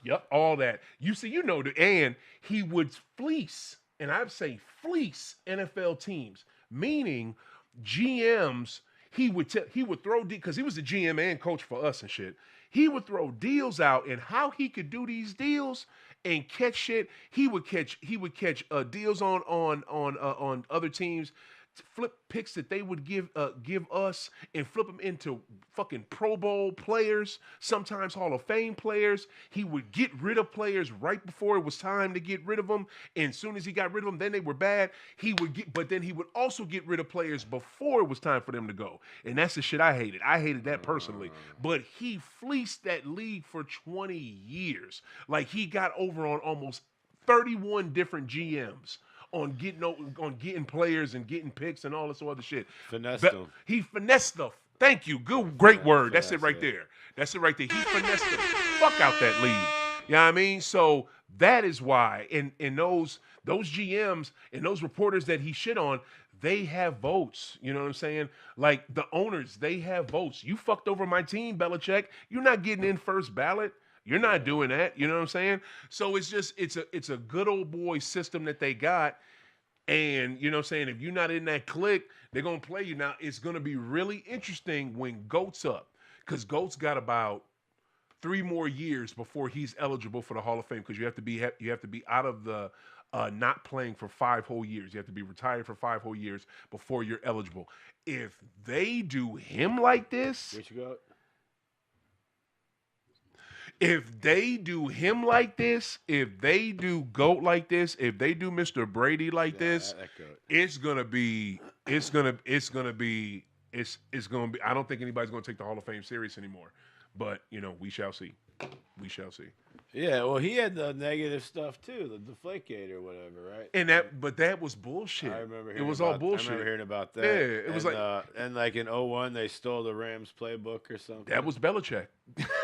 [SPEAKER 1] Yep, all that. And he would fleece, and I'd say fleece NFL teams, meaning GMs. He would throw because he was the GM and coach for us and shit. He would throw deals out, and how he could do these deals and catch shit. He would catch deals on other teams. Flip picks that they would give us and flip them into fucking Pro Bowl players, sometimes Hall of Fame players. He would get rid of players right before it was time to get rid of them, and as soon as he got rid of them, then they were bad. But then he would also get rid of players before it was time for them to go, and that's the shit I hated. I hated that personally. But he fleeced that league for 20 years. Like he got over on almost 31 different GMs. On getting players and getting picks and all this other shit.
[SPEAKER 3] Finessed them.
[SPEAKER 1] He finessed the. Thank you. Great word. That's it right there. That's it right there. He finessed the fuck out that league. You know what I mean? So that is why. And those GMs and those reporters that he shit on, they have votes. You know what I'm saying? Like the owners, they have votes. You fucked over my team, Belichick. You're not getting in first ballot. You're not doing that. You know what I'm saying? So it's a good old boy system that they got. And you know what I'm saying? If you're not in that clique, they're going to play you. Now, it's going to be really interesting when GOAT's up. Because GOAT's got about 3 more years before he's eligible for the Hall of Fame. Because you have to be out of the not playing for 5 whole years. You have to be retired for 5 whole years before you're eligible. If they do him like this...
[SPEAKER 3] Which GOAT?
[SPEAKER 1] If they do him like this, if they do GOAT like this, if they do Mr. Brady like this, it's gonna be. I don't think anybody's gonna take the Hall of Fame serious anymore. But we shall see. We shall see.
[SPEAKER 3] Yeah, well, he had the negative stuff too, the Deflategate or whatever, right?
[SPEAKER 1] But that was bullshit.
[SPEAKER 3] I remember.
[SPEAKER 1] All bullshit.
[SPEAKER 3] I remember hearing about that.
[SPEAKER 1] Yeah, it was
[SPEAKER 3] and like in 2001, they stole the Rams playbook or something.
[SPEAKER 1] That was Belichick.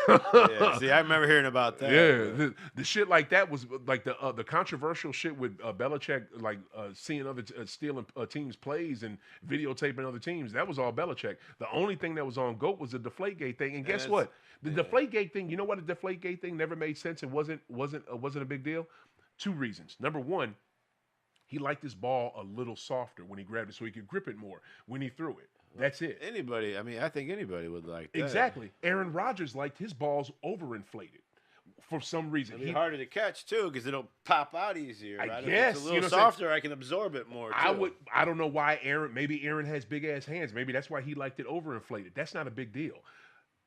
[SPEAKER 3] Yeah, see, I remember hearing about that.
[SPEAKER 1] Yeah, the shit like that was like the controversial shit with Belichick, like seeing other stealing teams' plays and videotaping other teams. That was all Belichick. The only thing that was on GOAT was the Deflategate thing. And guess what? The Deflategate thing. You know what? The Deflategate thing never made sense. It wasn't a big deal. 2 reasons. Number 1, he liked his ball a little softer when he grabbed it, so he could grip it more when he threw it. That's it.
[SPEAKER 3] I think anybody would like that.
[SPEAKER 1] Exactly. Aaron Rodgers liked his balls overinflated. for some reason.
[SPEAKER 3] It'll be harder to catch too because it'll pop out easier.
[SPEAKER 1] I
[SPEAKER 3] Right?
[SPEAKER 1] guess,
[SPEAKER 3] If it's a
[SPEAKER 1] you
[SPEAKER 3] little
[SPEAKER 1] know what I'm
[SPEAKER 3] softer, I can absorb it more.
[SPEAKER 1] I don't know why maybe Aaron has big ass hands. Maybe that's why he liked it overinflated. That's not a big deal.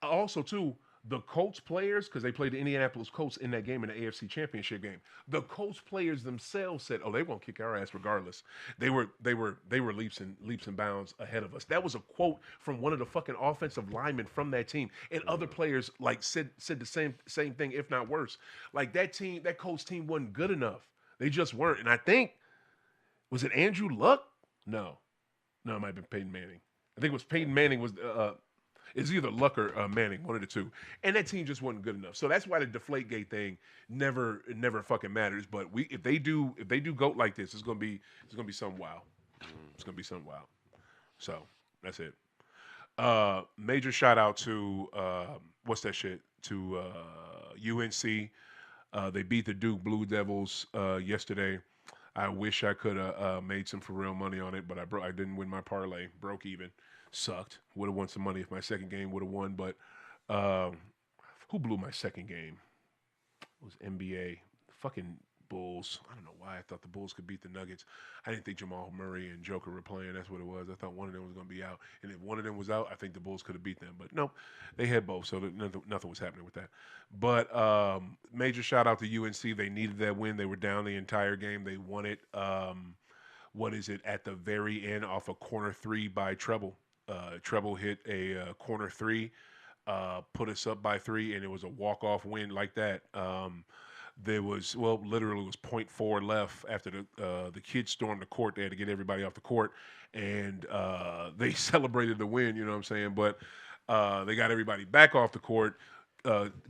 [SPEAKER 1] Also, too, the Colts players, because they played the Indianapolis Colts in that game, in the AFC Championship game. The Colts players themselves said, "Oh, they won't kick our ass regardless." They were leaps and bounds ahead of us. That was a quote from one of the fucking offensive linemen from that team, and other players like said the same thing, if not worse. Like that Colts team wasn't good enough. They just weren't. And I think, was it Andrew Luck? No, it might have been Peyton Manning. I think it was Peyton Manning was. It's either Luck or Manning, one of the two. And that team just wasn't good enough. So that's why the Deflategate thing never fucking matters. But if they do GOAT like this, it's gonna be something wild. It's gonna be something wild. So that's it. Major shout out to what's that shit? To UNC. They beat the Duke Blue Devils yesterday. I wish I could have made some for real money on it, but I didn't win my parlay. Broke even. Sucked. Would have won some money if my second game would have won, but who blew my second game? It was NBA. Fucking Bulls. I don't know why I thought the Bulls could beat the Nuggets. I didn't think Jamal Murray and Joker were playing. That's what it was. I thought one of them was going to be out. And if one of them was out, I think the Bulls could have beat them. But no, they had both, so nothing was happening with that. But major shout out to UNC. They needed that win. They were down the entire game. They won it. What is it? At the very end off a corner three by Treble. Treble hit a corner three, put us up by 3, and it was a walk-off win like that. There was, literally was .4 left after the kids stormed the court. They had to get everybody off the court, and they celebrated the win, you know what I'm saying? But they got everybody back off the court,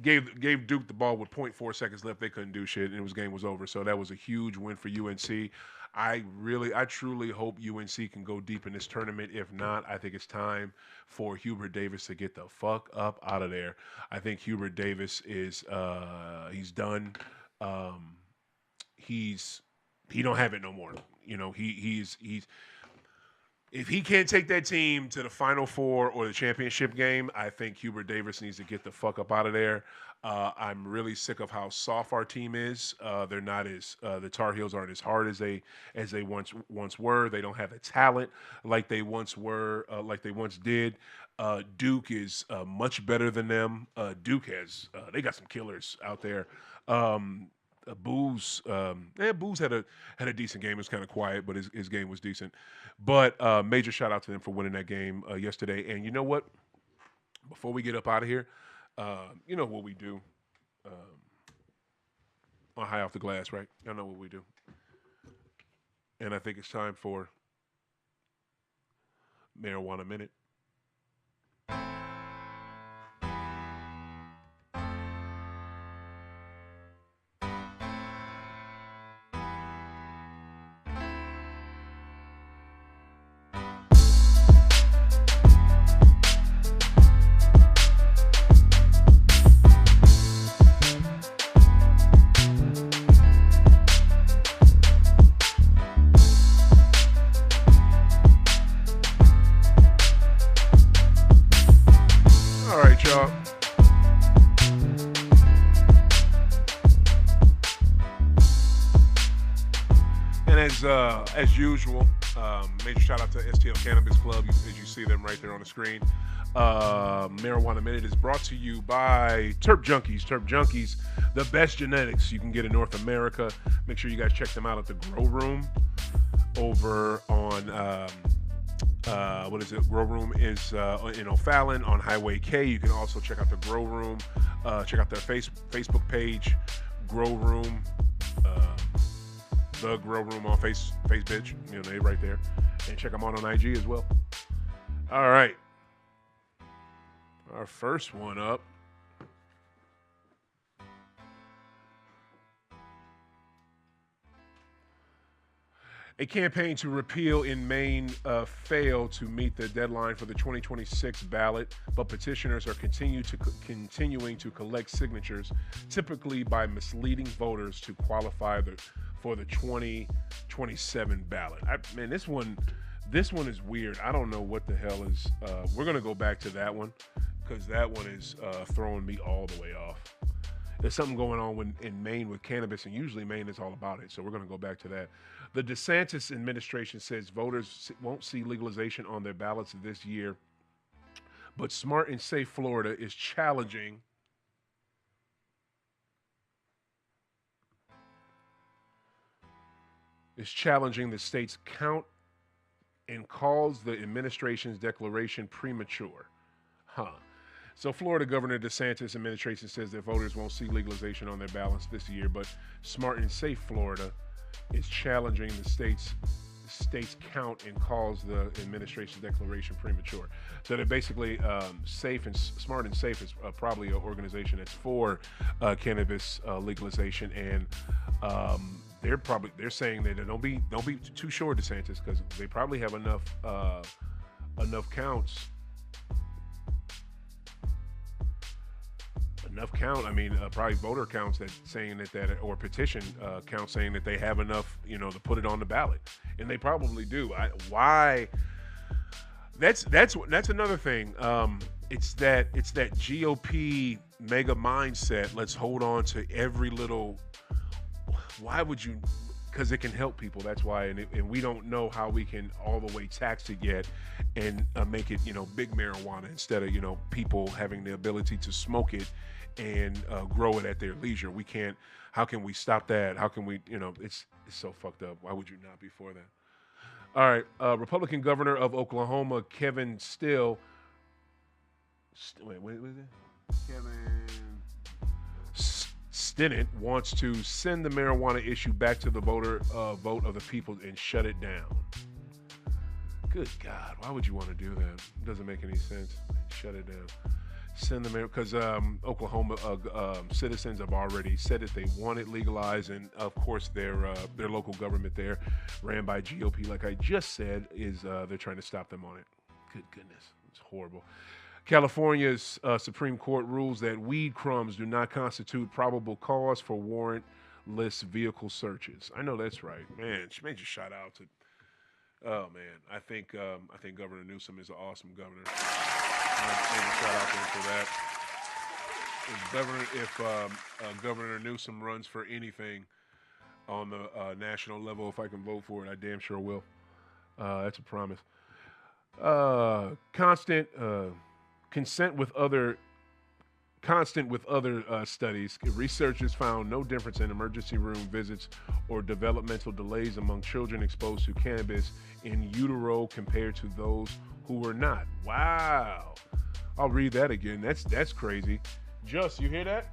[SPEAKER 1] gave Duke the ball with .4 seconds left. They couldn't do shit, and game was over. So that was a huge win for UNC. I truly hope UNC can go deep in this tournament. If not, I think it's time for Hubert Davis to get the fuck up out of there. I think Hubert Davis is he's done. He don't have it no more. You know, he's if he can't take that team to the Final Four or the championship game, I think Hubert Davis needs to get the fuck up out of there. I'm really sick of how soft our team is. They're not as the Tar Heels aren't as hard as they once were. They don't have the talent like they once were, like they once did. Duke is much better than them. Duke has they got some killers out there. Booz had a decent game. It was kind of quiet, but his game was decent. But major shout out to them for winning that game yesterday. And you know what? Before we get up out of here, you know what we do on High Off the Glass, right? Y'all know what we do. And I think it's time for Marijuana Minute. As usual, major shout out to STL Cannabis Club, as you see them right there on the screen. Marijuana Minute is brought to you by Terp Junkies. Terp Junkies, the best genetics you can get in North America. Make sure you guys check them out at the Grow Room over on, Grow Room is in O'Fallon on Highway K. You can also check out the Grow Room. Check out their Facebook page, Grow Room. The Grow Room on Face bitch, you know, they right there, and check them out on IG as well. All right, our first one up. A campaign to repeal in Maine failed to meet the deadline for the 2026 ballot, but petitioners are continuing to collect signatures, typically by misleading voters to qualify for the 2027 ballot. Man, this one is weird. I don't know what the hell is. We're gonna go back to that one because that one is throwing me all the way off. There's something going on in Maine with cannabis, and usually Maine is all about it. So we're going to go back to that. The DeSantis administration says voters won't see legalization on their ballots this year, but smart and safe Florida is challenging the state's count and calls the administration's declaration premature. Huh. So Florida Governor DeSantis' administration says that voters won't see legalization on their ballots this year, but smart and safe Florida is challenging the state's count and calls the administration's declaration premature. So they're basically safe and smart and safe is probably an organization that's for cannabis legalization, and they're saying that don't be too sure, DeSantis, because they probably have enough counts. Enough count. I mean, probably voter counts that saying that or petition counts saying that they have enough, to put it on the ballot, and they probably do. Why? That's another thing. It's that GOP mega mindset. Let's hold on to every little. Why would you? Because it can help people. That's why, and we don't know how we can all the way tax it yet, and make it big marijuana instead of people having the ability to smoke it and grow it at their leisure. We can't. How can we stop that? How can we? It's so fucked up. Why would you not be for that? All right, Republican governor of Oklahoma, Kevin Still. Wait, what is it? Kevin Stinnett wants to send the marijuana issue back to the vote of the people and shut it down. Good God, why would you want to do that? It doesn't make any sense. Shut it down. Send them because Oklahoma citizens have already said that they want it legalized, and of course their local government there, ran by GOP, like I just said, is they're trying to stop them on it. Good goodness, it's horrible. California's Supreme Court rules that weed crumbs do not constitute probable cause for warrantless vehicle searches. I know that's right, man. She made you shout out to. Oh man, I think Governor Newsom is an awesome governor. Maybe shout out to him for that. If Governor Newsom runs for anything on the national level, if I can vote for it, I damn sure will. That's a promise. Constant with other studies, researchers found no difference in emergency room visits or developmental delays among children exposed to cannabis in utero compared to those who were not. Wow. I'll read that again. That's crazy. Just, you hear that?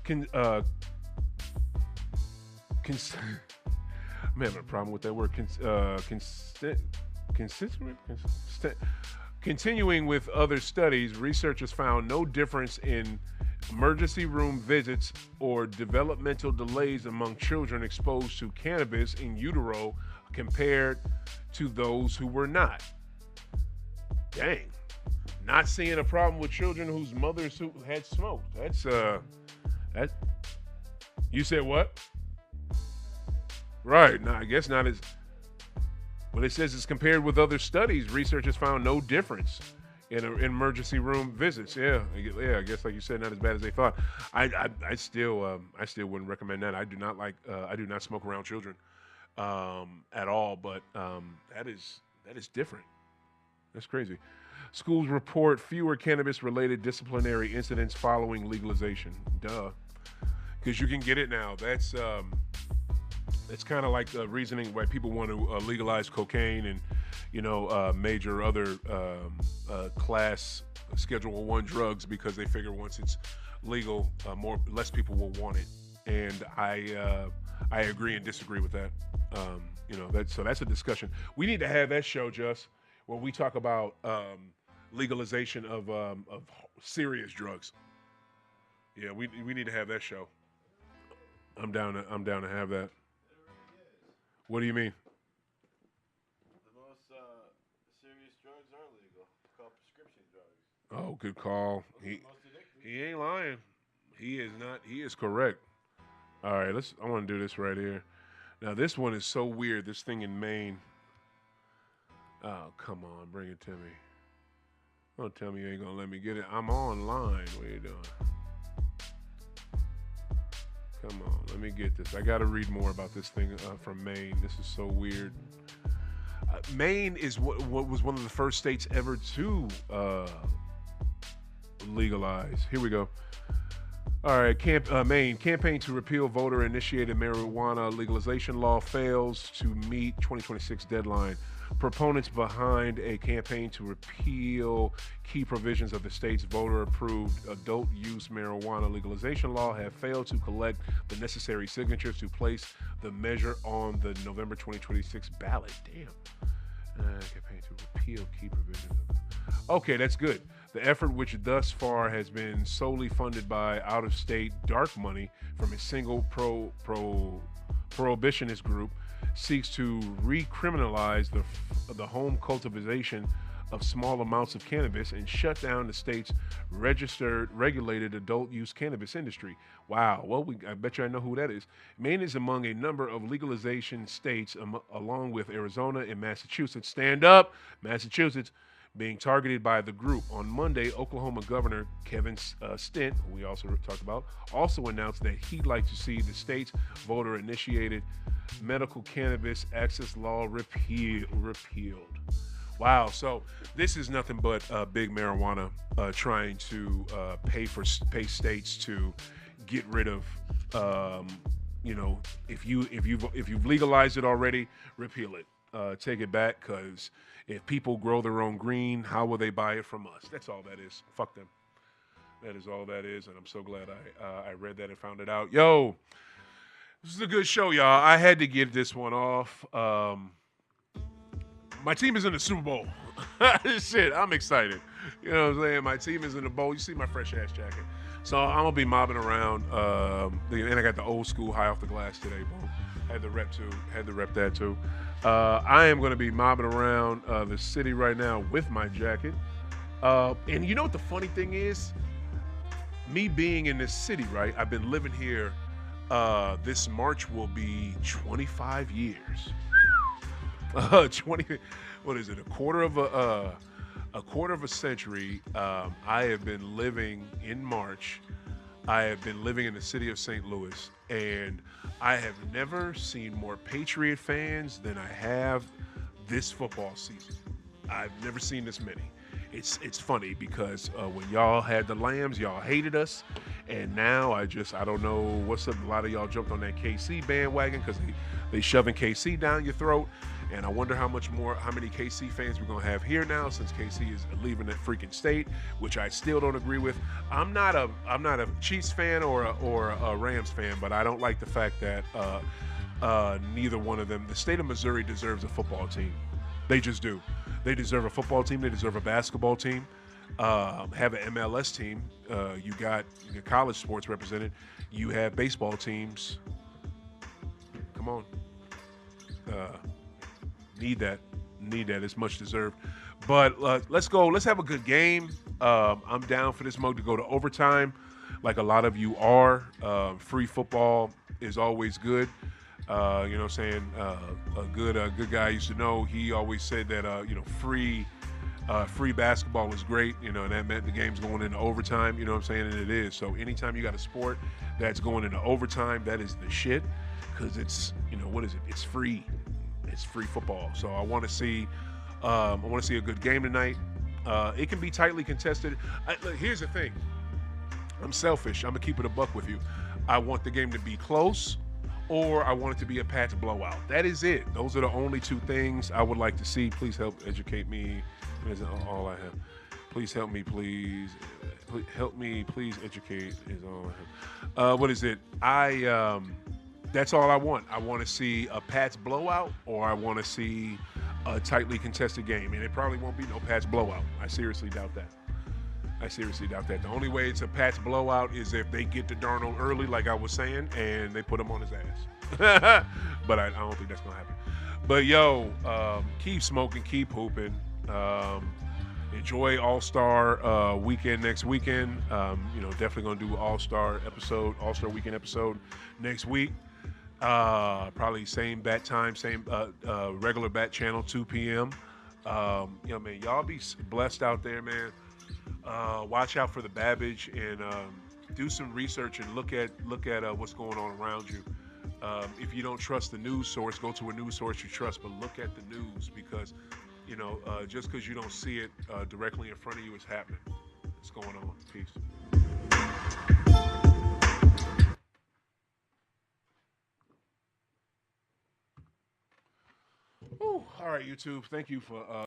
[SPEAKER 1] I'm having a problem with that word. Continuing with other studies, researchers found no difference in emergency room visits or developmental delays among children exposed to cannabis in utero compared to those who were not. Dang. Not seeing a problem with children whose mothers who had smoked. That. You said what? Right. No, I guess not as. But it says it's compared with other studies. Researchers found no difference in emergency room visits. Yeah. I guess like you said, not as bad as they thought. I still wouldn't recommend that. I do not smoke around children at all. But that is different. That's crazy. Schools report fewer cannabis-related disciplinary incidents following legalization. Duh. Because you can get it now. That's kind of like the reasoning why people want to legalize cocaine and, major other class Schedule 1 drugs, because they figure once it's legal, less people will want it. And I agree and disagree with that. So that's a discussion. We need to have that show, Just, where we talk about legalization of serious drugs. Yeah, we need to have that show. I'm down to have that. What do you mean?
[SPEAKER 3] The most serious drugs are legal. It's called prescription drugs.
[SPEAKER 1] Oh, good call. He ain't lying. He is not. He is correct. All right, I want to do this right here. Now, this one is so weird. This thing in Maine. Oh, come on, bring it to me. Don't tell me you ain't gonna let me get it. I'm online. What are you doing? Come on, let me get this. I got to read more about this thing from Maine. This is so weird. Maine is what was one of the first states ever to legalize. Here we go. All right, Maine campaign to repeal voter-initiated marijuana legalization law fails to meet 2026 deadline. Proponents behind a campaign to repeal key provisions of the state's voter-approved adult-use marijuana legalization law have failed to collect the necessary signatures to place the measure on the November 2026 ballot. Damn. Campaign to repeal key provisions of the... Okay, that's good. The effort, which thus far has been solely funded by out-of-state dark money from a single prohibitionist group, seeks to recriminalize the home cultivation of small amounts of cannabis and shut down the state's regulated adult-use cannabis industry. Wow. Well, I bet you I know who that is. Maine is among a number of legalization states, along with Arizona and Massachusetts. Stand up, Massachusetts, being targeted by the group. On Monday, Oklahoma Governor Kevin Stitt, who we also talked about, also announced that he'd like to see the state's voter-initiated medical cannabis access law repealed. Wow, so this is nothing but big marijuana trying to pay states to get rid of, if you've legalized it already, repeal it, take it back, because if people grow their own green, how will they buy it from us? That's all that is. Fuck them. That is all that is, and I'm so glad I read that and found it out. Yo, this is a good show, y'all. I had to get this one off. My team is in the Super Bowl. Shit, I'm excited. You know what I'm saying? My team is in the bowl. You see my fresh ass jacket. So I'm gonna be mobbing around. And I got the old school high off the glass today, bro. Had to rep that too. I am gonna be mobbing around the city right now with my jacket. And you know what the funny thing is? Me being in this city, right? I've been living here. This March will be 25 years. 20. What is it? A quarter of a century. I have been living in March. I have been living in the city of St. Louis, and I have never seen more Patriot fans than I have this football season. I've never seen this many. It's funny because when y'all had the Lambs, y'all hated us, and now I don't know what's up. A lot of y'all jumped on that KC bandwagon because they shoving KC down your throat. And I wonder how many KC fans we're gonna have here now, since KC is leaving that freaking state, which I still don't agree with. I'm not a Chiefs fan or a Rams fan, but I don't like the fact that neither one of them. The state of Missouri deserves a football team. They just do. They deserve a football team. They deserve a basketball team. Have an MLS team. You got your college sports represented. You have baseball teams. Come on. Need that. It's much deserved. But let's go. Let's have a good game. I'm down for this mug to go to overtime, like a lot of you are. Free football is always good. You know what I'm saying? A good guy I used to know, he always said that free basketball is great, and that meant the game's going into overtime, you know what I'm saying? And it is. So anytime you got a sport that's going into overtime, that is the shit, because it's, what is it? It's free. It's free football. So I want to see a good game tonight. It can be tightly contested. Look, here's the thing. I'm selfish. I'm gonna keep it a buck with you. I want the game to be close, or I want it to be a Pats blowout. That is it. Those are the only two things I would like to see. Please help educate me. That is all I have. Please help me, please. Help me, please educate is all I have. What is it? That's all I want. I want to see a Pats blowout, or I want to see a tightly contested game. And it probably won't be no Pats blowout. I seriously doubt that. The only way it's a Pats blowout is if they get to Darnold early, like I was saying, and they put him on his ass. But I don't think that's going to happen. But, keep smoking, keep hooping. Enjoy All-Star weekend next weekend. Definitely going to do All-Star weekend episode next week. Probably same bat time, same regular bat channel, 2 p.m. Man, y'all be blessed out there, man. Watch out for the Babbage and do some research and look at what's going on around you. If you don't trust the news source, go to a news source you trust, but look at the news because, just because you don't see it directly in front of you, it's happening. It's going on. Peace. Ooh, all right, YouTube. Thank you for.